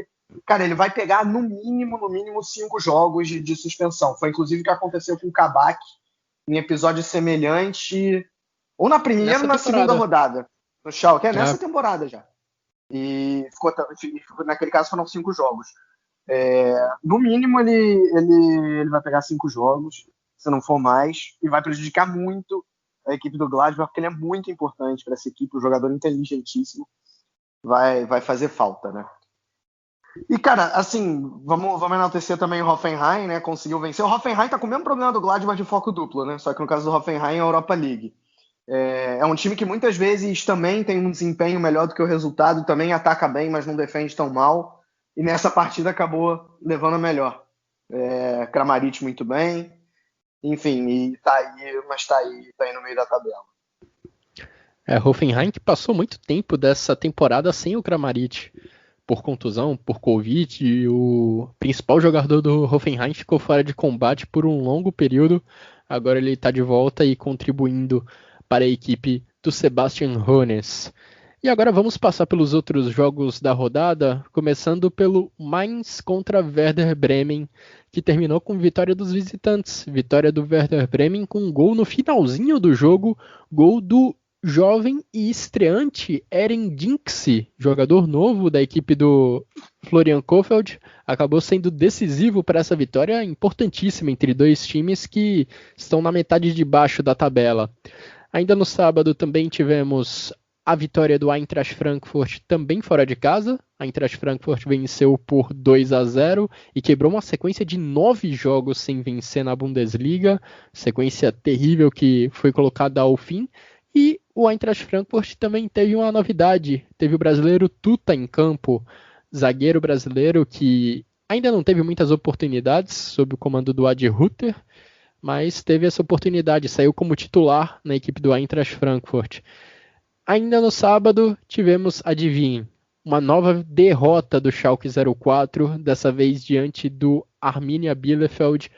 Cara, ele vai pegar no mínimo 5 jogos de suspensão. Foi inclusive o que aconteceu com o Kabak em episódio semelhante, ou na primeira ou na segunda rodada no Schalke, nessa temporada já. E naquele caso foram 5 jogos. No mínimo ele vai pegar 5 jogos, se não for mais, e vai prejudicar muito a equipe do Gladbach, porque ele é muito importante para essa equipe, um jogador inteligentíssimo, vai fazer falta, né? E, cara, assim, vamos enaltecer também o Hoffenheim, né? Conseguiu vencer. O Hoffenheim tá com o mesmo problema do Gladbach de foco duplo, né? Só que no caso do Hoffenheim é a Europa League. É um time que muitas vezes também tem um desempenho melhor do que o resultado, também ataca bem, mas não defende tão mal. E nessa partida acabou levando a melhor. Kramaric muito bem. Enfim, e tá aí no meio da tabela. Hoffenheim que passou muito tempo dessa temporada sem o Kramaric. Por contusão, por Covid, e o principal jogador do Hoffenheim ficou fora de combate por um longo período. Agora ele está de volta e contribuindo para a equipe do Sebastian Hoeneß. E agora vamos passar pelos outros jogos da rodada, começando pelo Mainz contra Werder Bremen, que terminou com vitória dos visitantes. Vitória do Werder Bremen com um gol no finalzinho do jogo, gol do jovem e estreante Eren Dinksi, jogador novo da equipe do Florian Kohfeldt, acabou sendo decisivo para essa vitória importantíssima entre dois times que estão na metade de baixo da tabela. Ainda no sábado também tivemos a vitória do Eintracht Frankfurt também fora de casa. A Eintracht Frankfurt venceu por 2-0 e quebrou uma sequência de 9 jogos sem vencer na Bundesliga, sequência terrível que foi colocada ao fim. E o Eintracht Frankfurt também teve uma novidade, teve o brasileiro Tuta em campo, zagueiro brasileiro que ainda não teve muitas oportunidades sob o comando do Adi Hütter, mas teve essa oportunidade, saiu como titular na equipe do Eintracht Frankfurt. Ainda no sábado tivemos, adivinhem, uma nova derrota do Schalke 04, dessa vez diante do Arminia Bielefeld.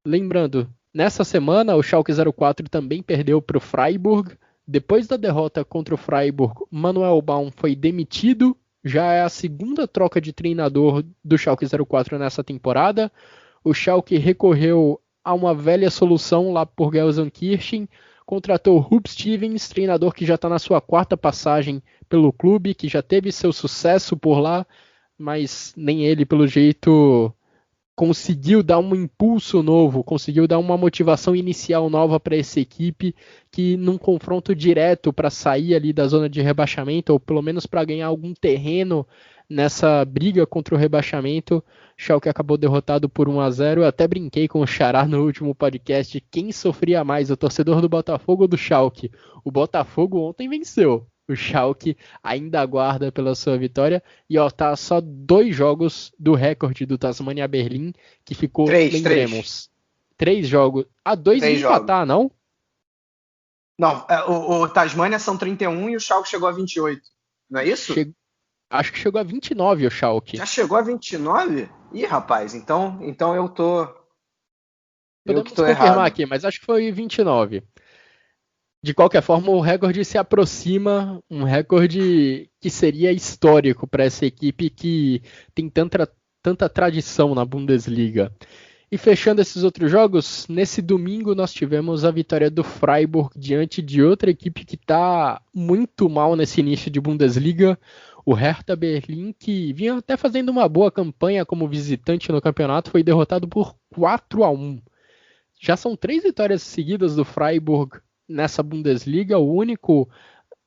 Lembrando, nessa semana o Schalke 04 também perdeu para o Freiburg. Depois da derrota contra o Freiburg, Manuel Baum foi demitido. Já é a segunda troca de treinador do Schalke 04 nessa temporada. O Schalke recorreu a uma velha solução lá por Gelsenkirchen, contratou Huub Stevens, treinador que já está na sua 4ª passagem pelo clube, que já teve seu sucesso por lá, mas nem ele, pelo jeito, conseguiu dar um impulso novo, conseguiu dar uma motivação inicial nova para essa equipe, que num confronto direto para sair ali da zona de rebaixamento, ou pelo menos para ganhar algum terreno nessa briga contra o rebaixamento, Schalke acabou derrotado por 1-0. Eu até brinquei com o Xará no último podcast, quem sofria mais, o torcedor do Botafogo ou do Schalke? O Botafogo ontem venceu, o Schalke ainda aguarda pela sua vitória, e tá só 2 jogos do recorde do Tasmania Berlim, que ficou, lembremos, 3 jogos, 2 em empatar, não? Não, o Tasmania são 31 e o Schalke chegou a 28, não é isso? Acho que chegou a 29 o Schalke. Já chegou a 29? Ih, rapaz, então eu tô... Podemos confirmar errado aqui, mas acho que foi 29. De qualquer forma, o recorde se aproxima, um recorde que seria histórico para essa equipe que tem tanta tradição na Bundesliga. E fechando esses outros jogos, nesse domingo nós tivemos a vitória do Freiburg diante de outra equipe que está muito mal nesse início de Bundesliga, o Hertha Berlim, que vinha até fazendo uma boa campanha como visitante no campeonato, foi derrotado por 4-1. Já são 3 vitórias seguidas do Freiburg nessa Bundesliga, o único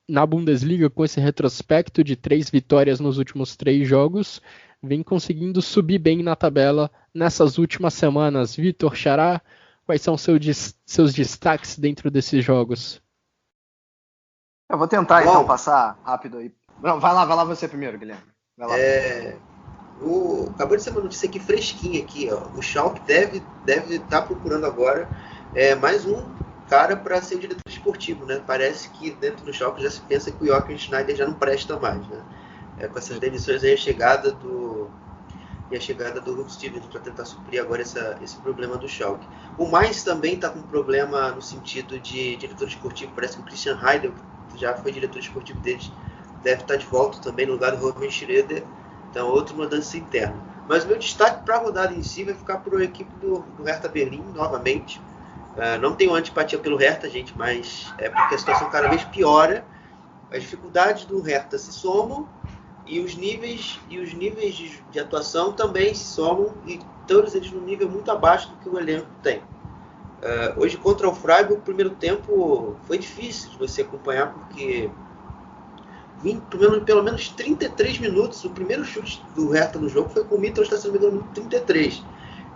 na Bundesliga com esse retrospecto de 3 vitórias nos últimos 3 jogos, vem conseguindo subir bem na tabela nessas últimas semanas. Vitor Xará, quais são seus destaques dentro desses jogos? Eu vou tentar então passar rápido aí. Não, vai lá você primeiro, Guilherme. Vai lá. Acabou de ser uma notícia aqui fresquinha aqui, ó. O Schalke deve estar procurando agora mais um cara para ser o diretor esportivo, né? Parece que dentro do Schalke já se pensa que o Joachim Schneider já não presta mais, né? Com essas demissões aí, a chegada do Huub Stevens para tentar suprir agora esse problema do Schalke. O Mainz também está com problema no sentido de diretor esportivo. Parece que o Christian Heidel, que já foi diretor esportivo deles, deve estar de volta também no lugar do Robin Schroeder. Então, outra mudança interna. Mas o meu destaque para a rodada em si vai ficar para a equipe do Hertha Berlim, novamente. Não tenho antipatia pelo Hertha, gente, mas é porque a situação cada vez piora. As dificuldades do Hertha se somam e os níveis de atuação também se somam, e todos eles num nível muito abaixo do que o elenco tem. Hoje, contra o Freiburg, o primeiro tempo foi difícil de você acompanhar, porque pelo menos 33 minutos, o primeiro chute do Hertha no jogo foi com o Mittelstadt, se não me engano, no 33.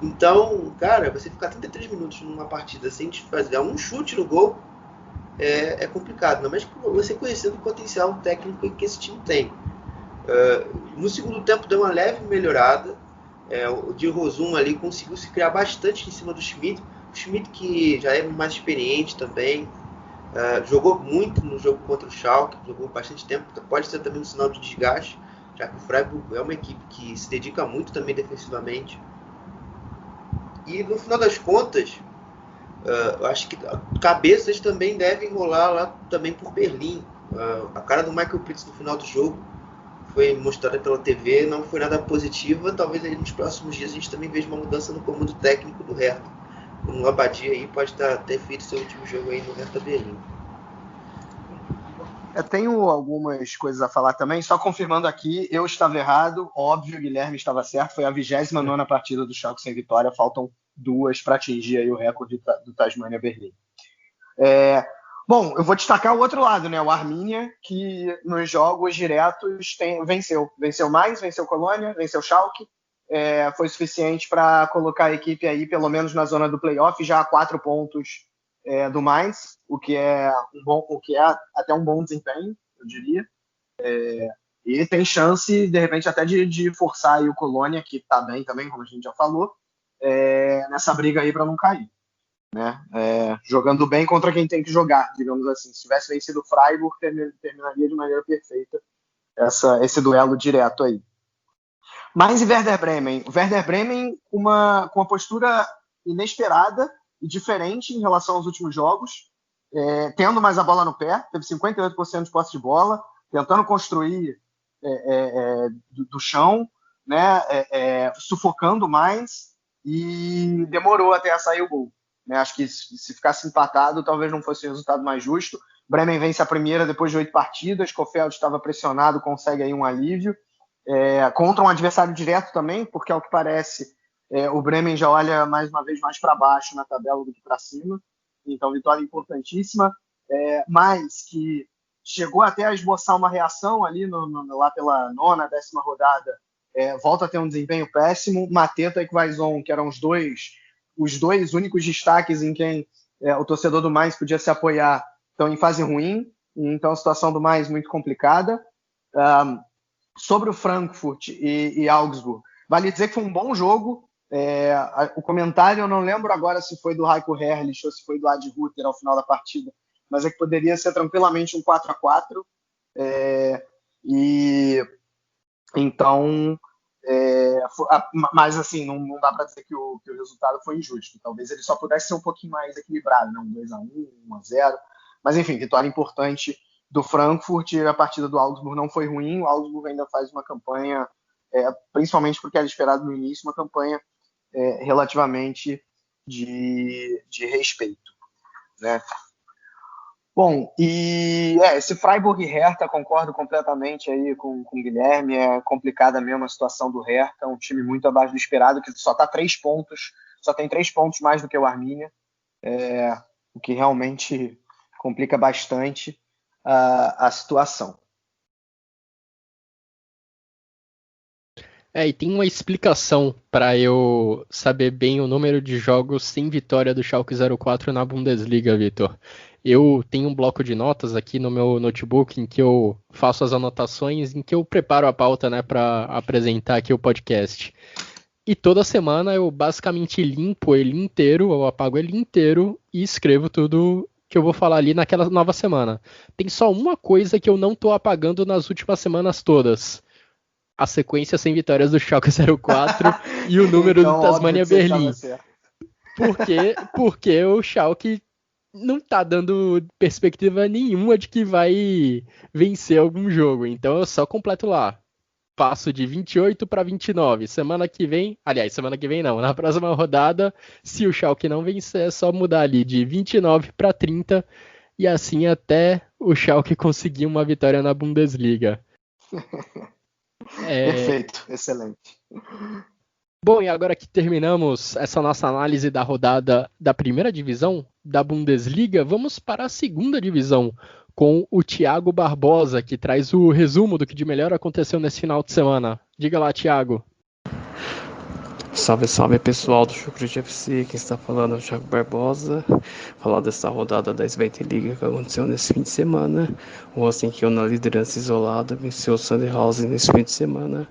Então, cara, você ficar 33 minutos numa partida sem fazer um chute no gol é complicado, mas você conhecendo o potencial técnico que esse time tem. No segundo tempo deu uma leve melhorada, o Di Rosum ali conseguiu se criar bastante em cima do Schmidt, o Schmidt que já é mais experiente também, jogou muito no jogo contra o Schalke, jogou bastante tempo, pode ser também um sinal de desgaste, já que o Freiburg é uma equipe que se dedica muito também defensivamente. E no final das contas, eu acho que cabeças também devem rolar lá também por Berlim. A cara do Michael Pritz no final do jogo foi mostrada pela TV, não foi nada positiva. Talvez aí nos próximos dias a gente também veja uma mudança no comando técnico do Hertha. O Abadia aí pode ter feito seu último jogo aí no Hertha Berlim. Eu tenho algumas coisas a falar também, só confirmando aqui, eu estava errado, óbvio, o Guilherme estava certo, foi a 29ª partida do Schalke sem vitória, faltam 2 para atingir aí o recorde do Tasmania Berlim. Bom, eu vou destacar o outro lado, né? O Arminia, que nos jogos diretos venceu. Venceu Mainz, venceu Colônia, venceu Schalke. Foi suficiente para colocar a equipe aí, pelo menos na zona do playoff, já a 4 pontos do Mainz, o que é até um bom desempenho, eu diria. E tem chance, de repente, até de forçar aí o Colônia, que está bem também, como a gente já falou, nessa briga aí para não cair. Né? Jogando bem contra quem tem que jogar, digamos assim. Se tivesse vencido o Freiburg, terminaria de maneira perfeita esse duelo direto aí. Mainz e Werder Bremen. O Werder Bremen com uma postura inesperada e diferente em relação aos últimos jogos, tendo mais a bola no pé, teve 58% de posse de bola, tentando construir do chão, né? Sufocando mais, e demorou até a sair o gol. Acho que se ficasse empatado, talvez não fosse o resultado mais justo. Bremen vence a primeira depois de 8 partidas. Kofeld estava pressionado, consegue aí um alívio. Contra um adversário direto também, porque, ao que parece, o Bremen já olha mais uma vez mais para baixo na tabela do que para cima. Então, vitória importantíssima. Mas que chegou até a esboçar uma reação ali lá pela 9ª, 10ª rodada. Volta a ter um desempenho péssimo. Mateta e Quaison, que eram os dois únicos destaques em quem o torcedor do Mainz podia se apoiar, estão em fase ruim, então a situação do Mainz muito complicada. Sobre o Frankfurt e Augsburg, vale dizer que foi um bom jogo. O comentário, eu não lembro agora se foi do Heiko Herrlich ou se foi do Adi Hutter ao final da partida, mas é que poderia ser tranquilamente um 4-4. Então... mas assim, não dá para dizer que o resultado foi injusto. Talvez ele só pudesse ser um pouquinho mais equilibrado, né? 2-1, 1-0. Mas enfim, vitória importante do Frankfurt. A partida do Augsburg não foi ruim. O Augsburg ainda faz uma campanha, principalmente porque era esperado no início, uma campanha relativamente de respeito, né? Bom, e esse Freiburg e Hertha, concordo completamente aí com o Guilherme, é complicada mesmo a situação do Hertha, um time muito abaixo do esperado, que só está 3 pontos, só tem 3 pontos mais do que o Arminia, o que realmente complica bastante a situação. E tem uma explicação para eu saber bem o número de jogos sem vitória do Schalke 04 na Bundesliga, Vitor. Eu tenho um bloco de notas aqui no meu notebook em que eu faço as anotações, em que eu preparo a pauta, né, para apresentar aqui o podcast. E toda semana eu basicamente limpo ele inteiro, eu apago ele inteiro e escrevo tudo que eu vou falar ali naquela nova semana. Tem só uma coisa que eu não tô apagando nas últimas semanas todas: a sequência sem vitórias do Schalke 04 e o número então, do Tasmania Berlim. Porque o Schalke não tá dando perspectiva nenhuma de que vai vencer algum jogo. Então eu só completo lá. Passo de 28 para 29. Semana que vem não. Na próxima rodada, se o Schalke não vencer, é só mudar ali de 29 para 30. E assim até o Schalke conseguir uma vitória na Bundesliga. Perfeito, excelente. Bom, e agora que terminamos essa nossa análise da rodada da primeira divisão da Bundesliga, vamos para a segunda divisão com o Thiago Barbosa, que traz o resumo do que de melhor aconteceu nesse final de semana. Diga lá, Thiago. Salve, salve pessoal do Chucrute FC, quem está falando é o Thiago Barbosa. Falar dessa rodada da Svete Liga que aconteceu nesse fim de semana. O Rosenkiel na liderança isolada venceu o Sandhausen nesse fim de semana.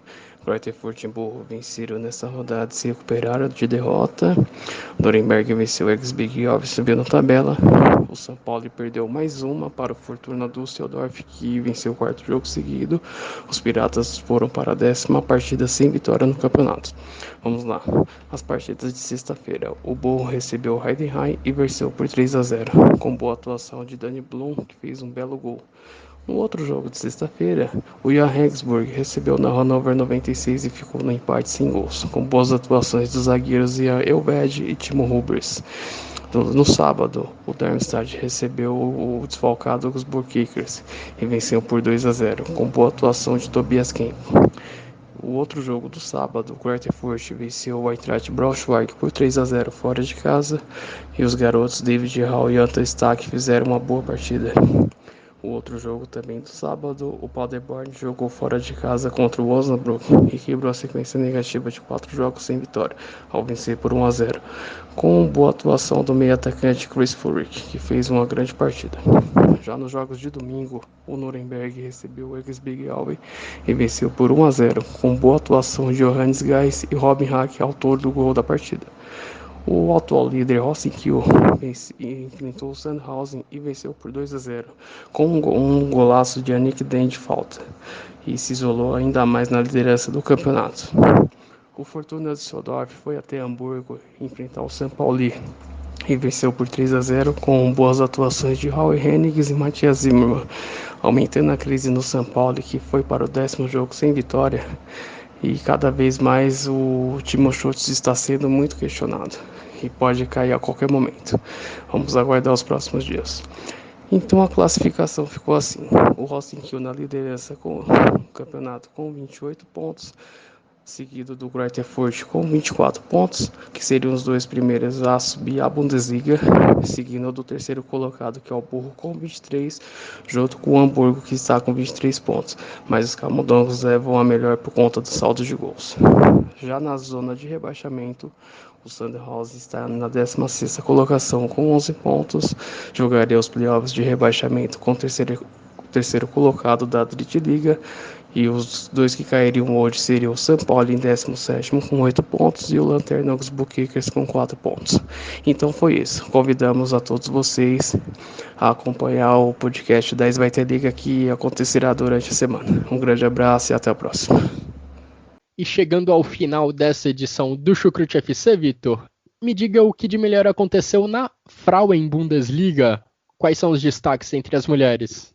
Greuther Fürth e Burro venceram nessa rodada e se recuperaram de derrota. Nuremberg venceu o ex-Big Off e subiu na tabela. O São Paulo perdeu mais uma para o Fortuna Düsseldorf, que venceu o 4º jogo seguido. Os Piratas foram para a 10ª partida sem vitória no campeonato. Vamos lá, as partidas de sexta-feira. O Burro recebeu o Heidenheim e venceu por 3-0, com boa atuação de Dani Blum, que fez um belo gol. No outro jogo de sexta-feira, o Johannesburg recebeu na Hannover 96 e ficou no empate sem gols, com boas atuações dos zagueiros Ian Elved e Timo Rubers. No sábado, o Darmstadt recebeu o desfalcado Augsburg Kickers e venceu por 2-0, com boa atuação de Tobias Kemp. O outro jogo do sábado, o Greuther Fürth venceu o Eintracht Braunschweig por 3-0 fora de casa e os garotos David Hall e Anton Stack fizeram uma boa partida. O outro jogo também do sábado, o Paderborn jogou fora de casa contra o Osnabrück e quebrou a sequência negativa de 4 jogos sem vitória, ao vencer por 1-0, com boa atuação do meio atacante Chris Führich, que fez uma grande partida. Já nos jogos de domingo, o Nuremberg recebeu o Ex-Big Alve e venceu por 1-0, com boa atuação de Johannes Geis e Robin Hack, autor do gol da partida. O atual líder Rosenkiel enfrentou o Sandhausen e venceu por 2-0, com um golaço de Yannick Den de falta, e se isolou ainda mais na liderança do campeonato. O Fortuna Düsseldorf foi até Hamburgo enfrentar o St. Pauli e venceu por 3-0 com boas atuações de Raul Hennigs e Matthias Zimmermann, aumentando a crise no St. Pauli, que foi para o 10º jogo sem vitória. E cada vez mais o Timo Schultz está sendo muito questionado e pode cair a qualquer momento. Vamos aguardar os próximos dias. Então a classificação ficou assim: o Rosenkiel na liderança com o campeonato com 28 pontos, seguido do Greuther Fürth com 24 pontos, que seriam os dois primeiros a subir à Bundesliga, seguindo do terceiro colocado, que é o Burro, com 23, junto com o Hamburgo, que está com 23 pontos, mas os camundongos levam a melhor por conta do saldo de gols. Já na zona de rebaixamento, o Sandhausen está na 16ª colocação com 11 pontos, jogaria os playoffs de rebaixamento com o terceiro colocado da Drittliga, e os dois que cairiam hoje seriam o São Paulo em 17º com 8 pontos e o Lanterna Augsburg Kickers com 4 pontos. Então foi isso. Convidamos a todos vocês a acompanhar o podcast da Zweite Liga, que acontecerá durante a semana. Um grande abraço e até a próxima. E chegando ao final dessa edição do Chucrute FC, Vitor, me diga o que de melhor aconteceu na Frauen Bundesliga. Quais são os destaques entre as mulheres?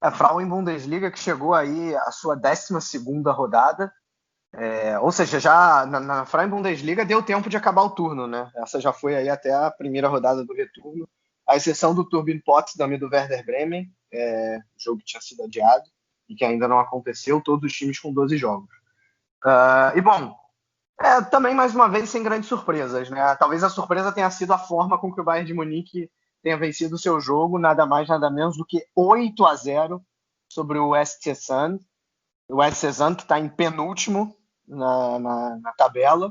A Frauen Bundesliga, que chegou aí a sua 12ª rodada, ou seja, já na Frauen Bundesliga deu tempo de acabar o turno, né? Essa já foi aí até a primeira rodada do retorno, à exceção do Turbine Potsdam e do Werder Bremen, jogo que tinha sido adiado e que ainda não aconteceu, todos os times com 12 jogos. E bom, também mais uma vez sem grandes surpresas, né? Talvez a surpresa tenha sido a forma com que o Bayern de Munique tenha vencido o seu jogo, nada mais, nada menos do que 8-0 sobre o SC Sand. O SC Sand que está em penúltimo na tabela.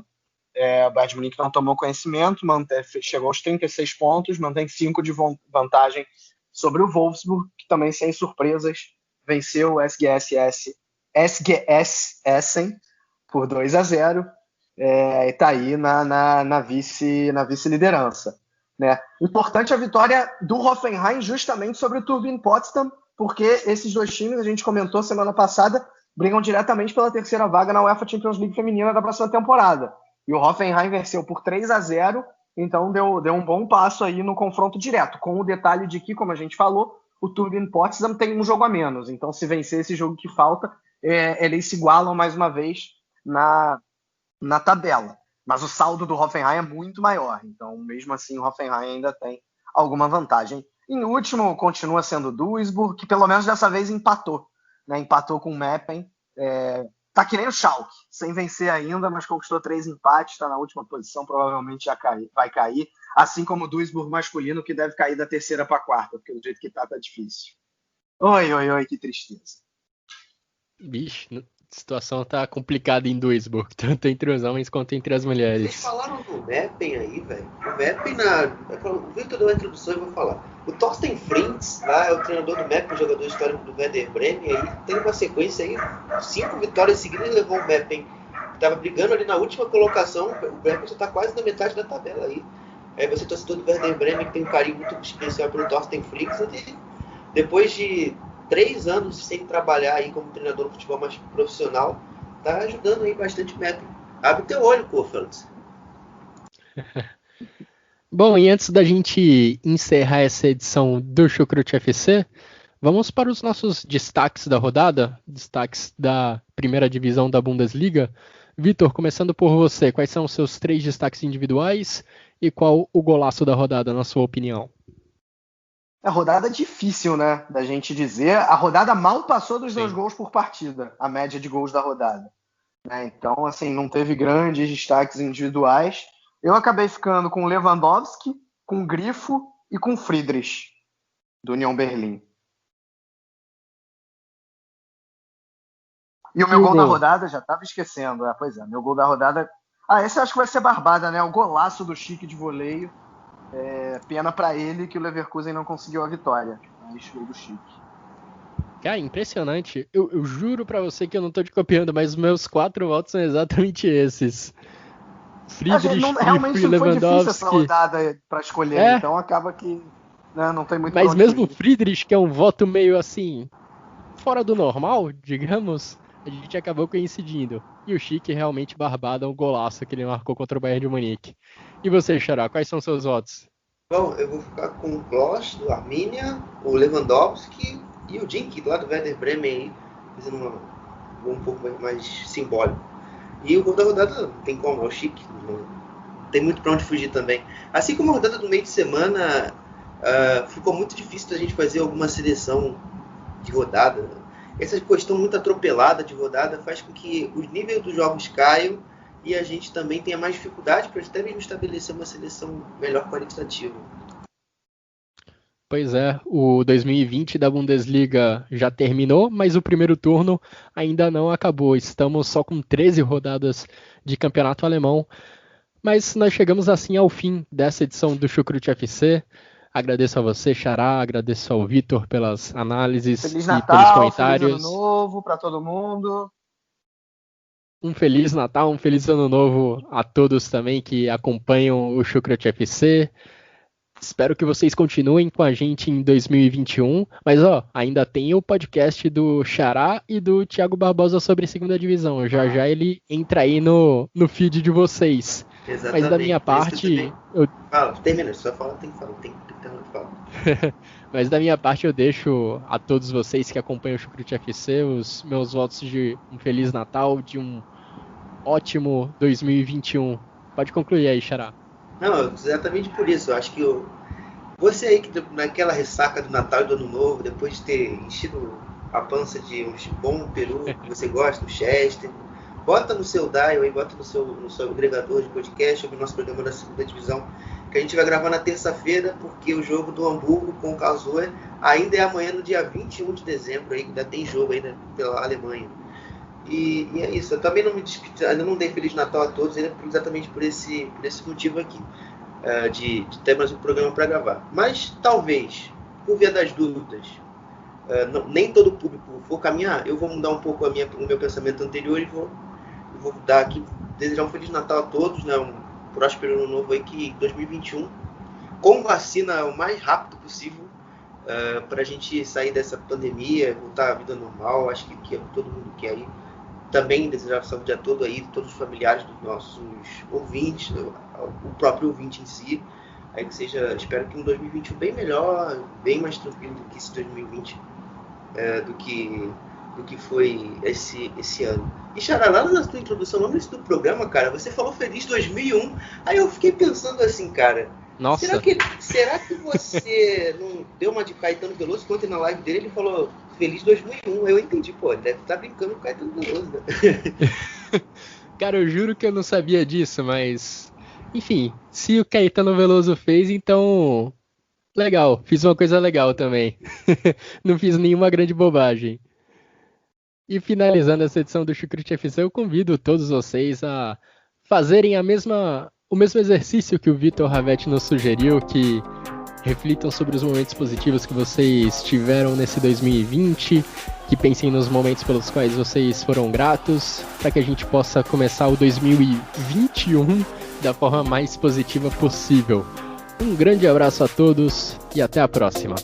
O Bayern de Munique não tomou conhecimento, chegou aos 36 pontos, mantém 5 de vantagem sobre o Wolfsburg, que também, sem surpresas, venceu o SGS Essen por 2-0 e está aí na vice-liderança. Né? Importante a vitória do Hoffenheim justamente sobre o Turbine Potsdam, porque esses dois times, a gente comentou semana passada, brigam diretamente pela terceira vaga na UEFA Champions League feminina da próxima temporada. E o Hoffenheim venceu por 3-0, então deu um bom passo aí no confronto direto, com o detalhe de que, como a gente falou, o Turbine Potsdam tem um jogo a menos, então se vencer esse jogo que falta, eles se igualam mais uma vez na tabela. Mas o saldo do Hoffenheim é muito maior. Então, mesmo assim, o Hoffenheim ainda tem alguma vantagem. Em último, continua sendo o Duisburg, que pelo menos dessa vez empatou. Né? Empatou com o Meppen. Tá que nem o Schalke, sem vencer ainda, mas conquistou 3 empates, está na última posição, provavelmente vai cair. Assim como o Duisburg masculino, que deve cair da 3ª para a 4ª, porque do jeito que tá difícil. Oi, que tristeza. Bicho, a situação tá complicada em Duisburg, tanto entre os homens quanto entre as mulheres. Vocês falaram do Meppen aí, velho. O Meppen, o Victor deu uma introdução e vou falar. O Thorsten Frings, lá é o treinador do Meppen, jogador histórico do Werder Bremen, aí tem uma sequência aí, 5 vitórias seguidas e levou o Meppen. Tava brigando ali na última colocação, o Meppen já tá quase na metade da tabela aí. Aí você torcedor do Werder Bremen, que tem um carinho muito especial pelo Thorsten Frings, e depois de 3 anos sem trabalhar aí como treinador de futebol mais profissional, tá ajudando aí bastante o Meppen. Abre teu olho, Kofeld. Bom, e antes da gente encerrar essa edição do Chucrute FC, Vamos para os nossos destaques da rodada, destaques da primeira divisão da Bundesliga. Vitor, começando por você, quais são os seus 3 destaques individuais e qual o golaço da rodada, na sua opinião? A rodada difícil, né, da gente dizer. A rodada mal passou dos Sim. 2 gols por partida, a média de gols da rodada. Né? Então, assim, não teve grandes destaques individuais. Eu acabei ficando com Lewandowski, com Grifo e com Friedrich, do União Berlim. E o meu gol da rodada, já estava esquecendo. Pois é, meu gol da rodada... esse eu acho que vai ser barbada, né? O golaço do Schick de voleio. Pena para ele que o Leverkusen não conseguiu a vitória. Mas gol do Schick. Cara, impressionante. Eu juro pra você que eu não tô te copiando, mas os meus 4 votos são exatamente esses. Friedrich, realmente Grifo e foi difícil essa Lewandowski. rodada pra escolher, então acaba que não tem muito pra Mas onde mesmo o fugir. Friedrich, que é um voto meio assim, fora do normal, digamos, a gente acabou coincidindo. E o Schick realmente barbado, um golaço que ele marcou contra o Bayern de Munique. E você, Xará, quais são seus votos? Bom, eu vou ficar com o Kloss, do Arminia, o Lewandowski e o Dink, lá do Werder Bremen, fazendo um gol um pouco mais simbólico. E o gol da rodada não tem como, é o Schick, não tem muito pra onde fugir também. Assim como a rodada do meio de semana, ficou muito difícil da gente fazer alguma seleção de rodada. Essa questão muito atropelada de rodada faz com que os níveis dos jogos caiam e a gente também tenha mais dificuldade para até mesmo estabelecer uma seleção melhor qualitativa. Pois é, o 2020 da Bundesliga já terminou, mas o primeiro turno ainda não acabou. Estamos só com 13 rodadas de campeonato alemão, mas nós chegamos assim ao fim dessa edição do Chucrute FC. Agradeço a você, Xará, agradeço ao Vitor pelas análises Feliz e Natal, pelos comentários. Feliz Ano Novo para todo mundo. Um Feliz Natal, um Feliz Ano Novo a todos também que acompanham o Chucrute FC. Espero que vocês continuem com a gente em 2021, mas ainda tem o podcast do Xará e do Thiago Barbosa sobre segunda divisão. Já ele entra aí no feed de vocês. Exatamente. Mas da minha parte... Termina, só fala, tem que falar, tem que terminar de falar. Mas da minha parte eu deixo a todos vocês que acompanham o Chucrute FC os meus votos de um Feliz Natal, de um ótimo 2021. Pode concluir aí, Xará. Não, exatamente por isso. Eu acho que você aí que naquela ressaca do Natal e do Ano Novo, depois de ter enchido a pança de um bom peru que você gosta, o Chester, bota no seu dial aí, bota no seu agregador de podcast, o nosso programa da segunda divisão, que a gente vai gravar na terça-feira, porque o jogo do Hamburgo com o Karlsruhe ainda é amanhã, no dia 21 de dezembro, aí, ainda tem jogo ainda pela Alemanha. E é isso, eu também não me despedi, ainda não dei Feliz Natal a todos, exatamente por esse motivo aqui, de ter mais um programa para gravar. Mas talvez, por via das dúvidas, nem todo o público for caminhar, eu vou mudar um pouco o meu pensamento anterior e vou dar aqui, desejar um Feliz Natal a todos, né, um próspero ano novo aí, que 2021, com vacina o mais rápido possível, para a gente sair dessa pandemia, voltar à vida normal. Acho que todo mundo quer aí. Também desejar saúde a todos os familiares dos nossos ouvintes, o próprio ouvinte em si. Aí que seja, espero que um 2021 bem melhor, bem mais tranquilo do que esse 2020, do que foi esse ano. E Xará, lá na sua introdução, no início do programa, cara, você falou Feliz 2001, aí eu fiquei pensando assim, cara, Nossa. Será que você não deu uma de Caetano Veloso? Ontem na live dele ele falou Feliz 2001, eu entendi, pô, ele deve estar brincando com Caetano Veloso, né? Cara, eu juro que eu não sabia disso, mas... Enfim, se o Caetano Veloso fez, então... Legal, fiz uma coisa legal também. Não fiz nenhuma grande bobagem. E finalizando essa edição do Chucrute FC, eu convido todos vocês a fazerem o mesmo exercício que o Vitor Ravetti nos sugeriu, que reflitam sobre os momentos positivos que vocês tiveram nesse 2020, que pensem nos momentos pelos quais vocês foram gratos, para que a gente possa começar o 2021 da forma mais positiva possível. Um grande abraço a todos e até a próxima.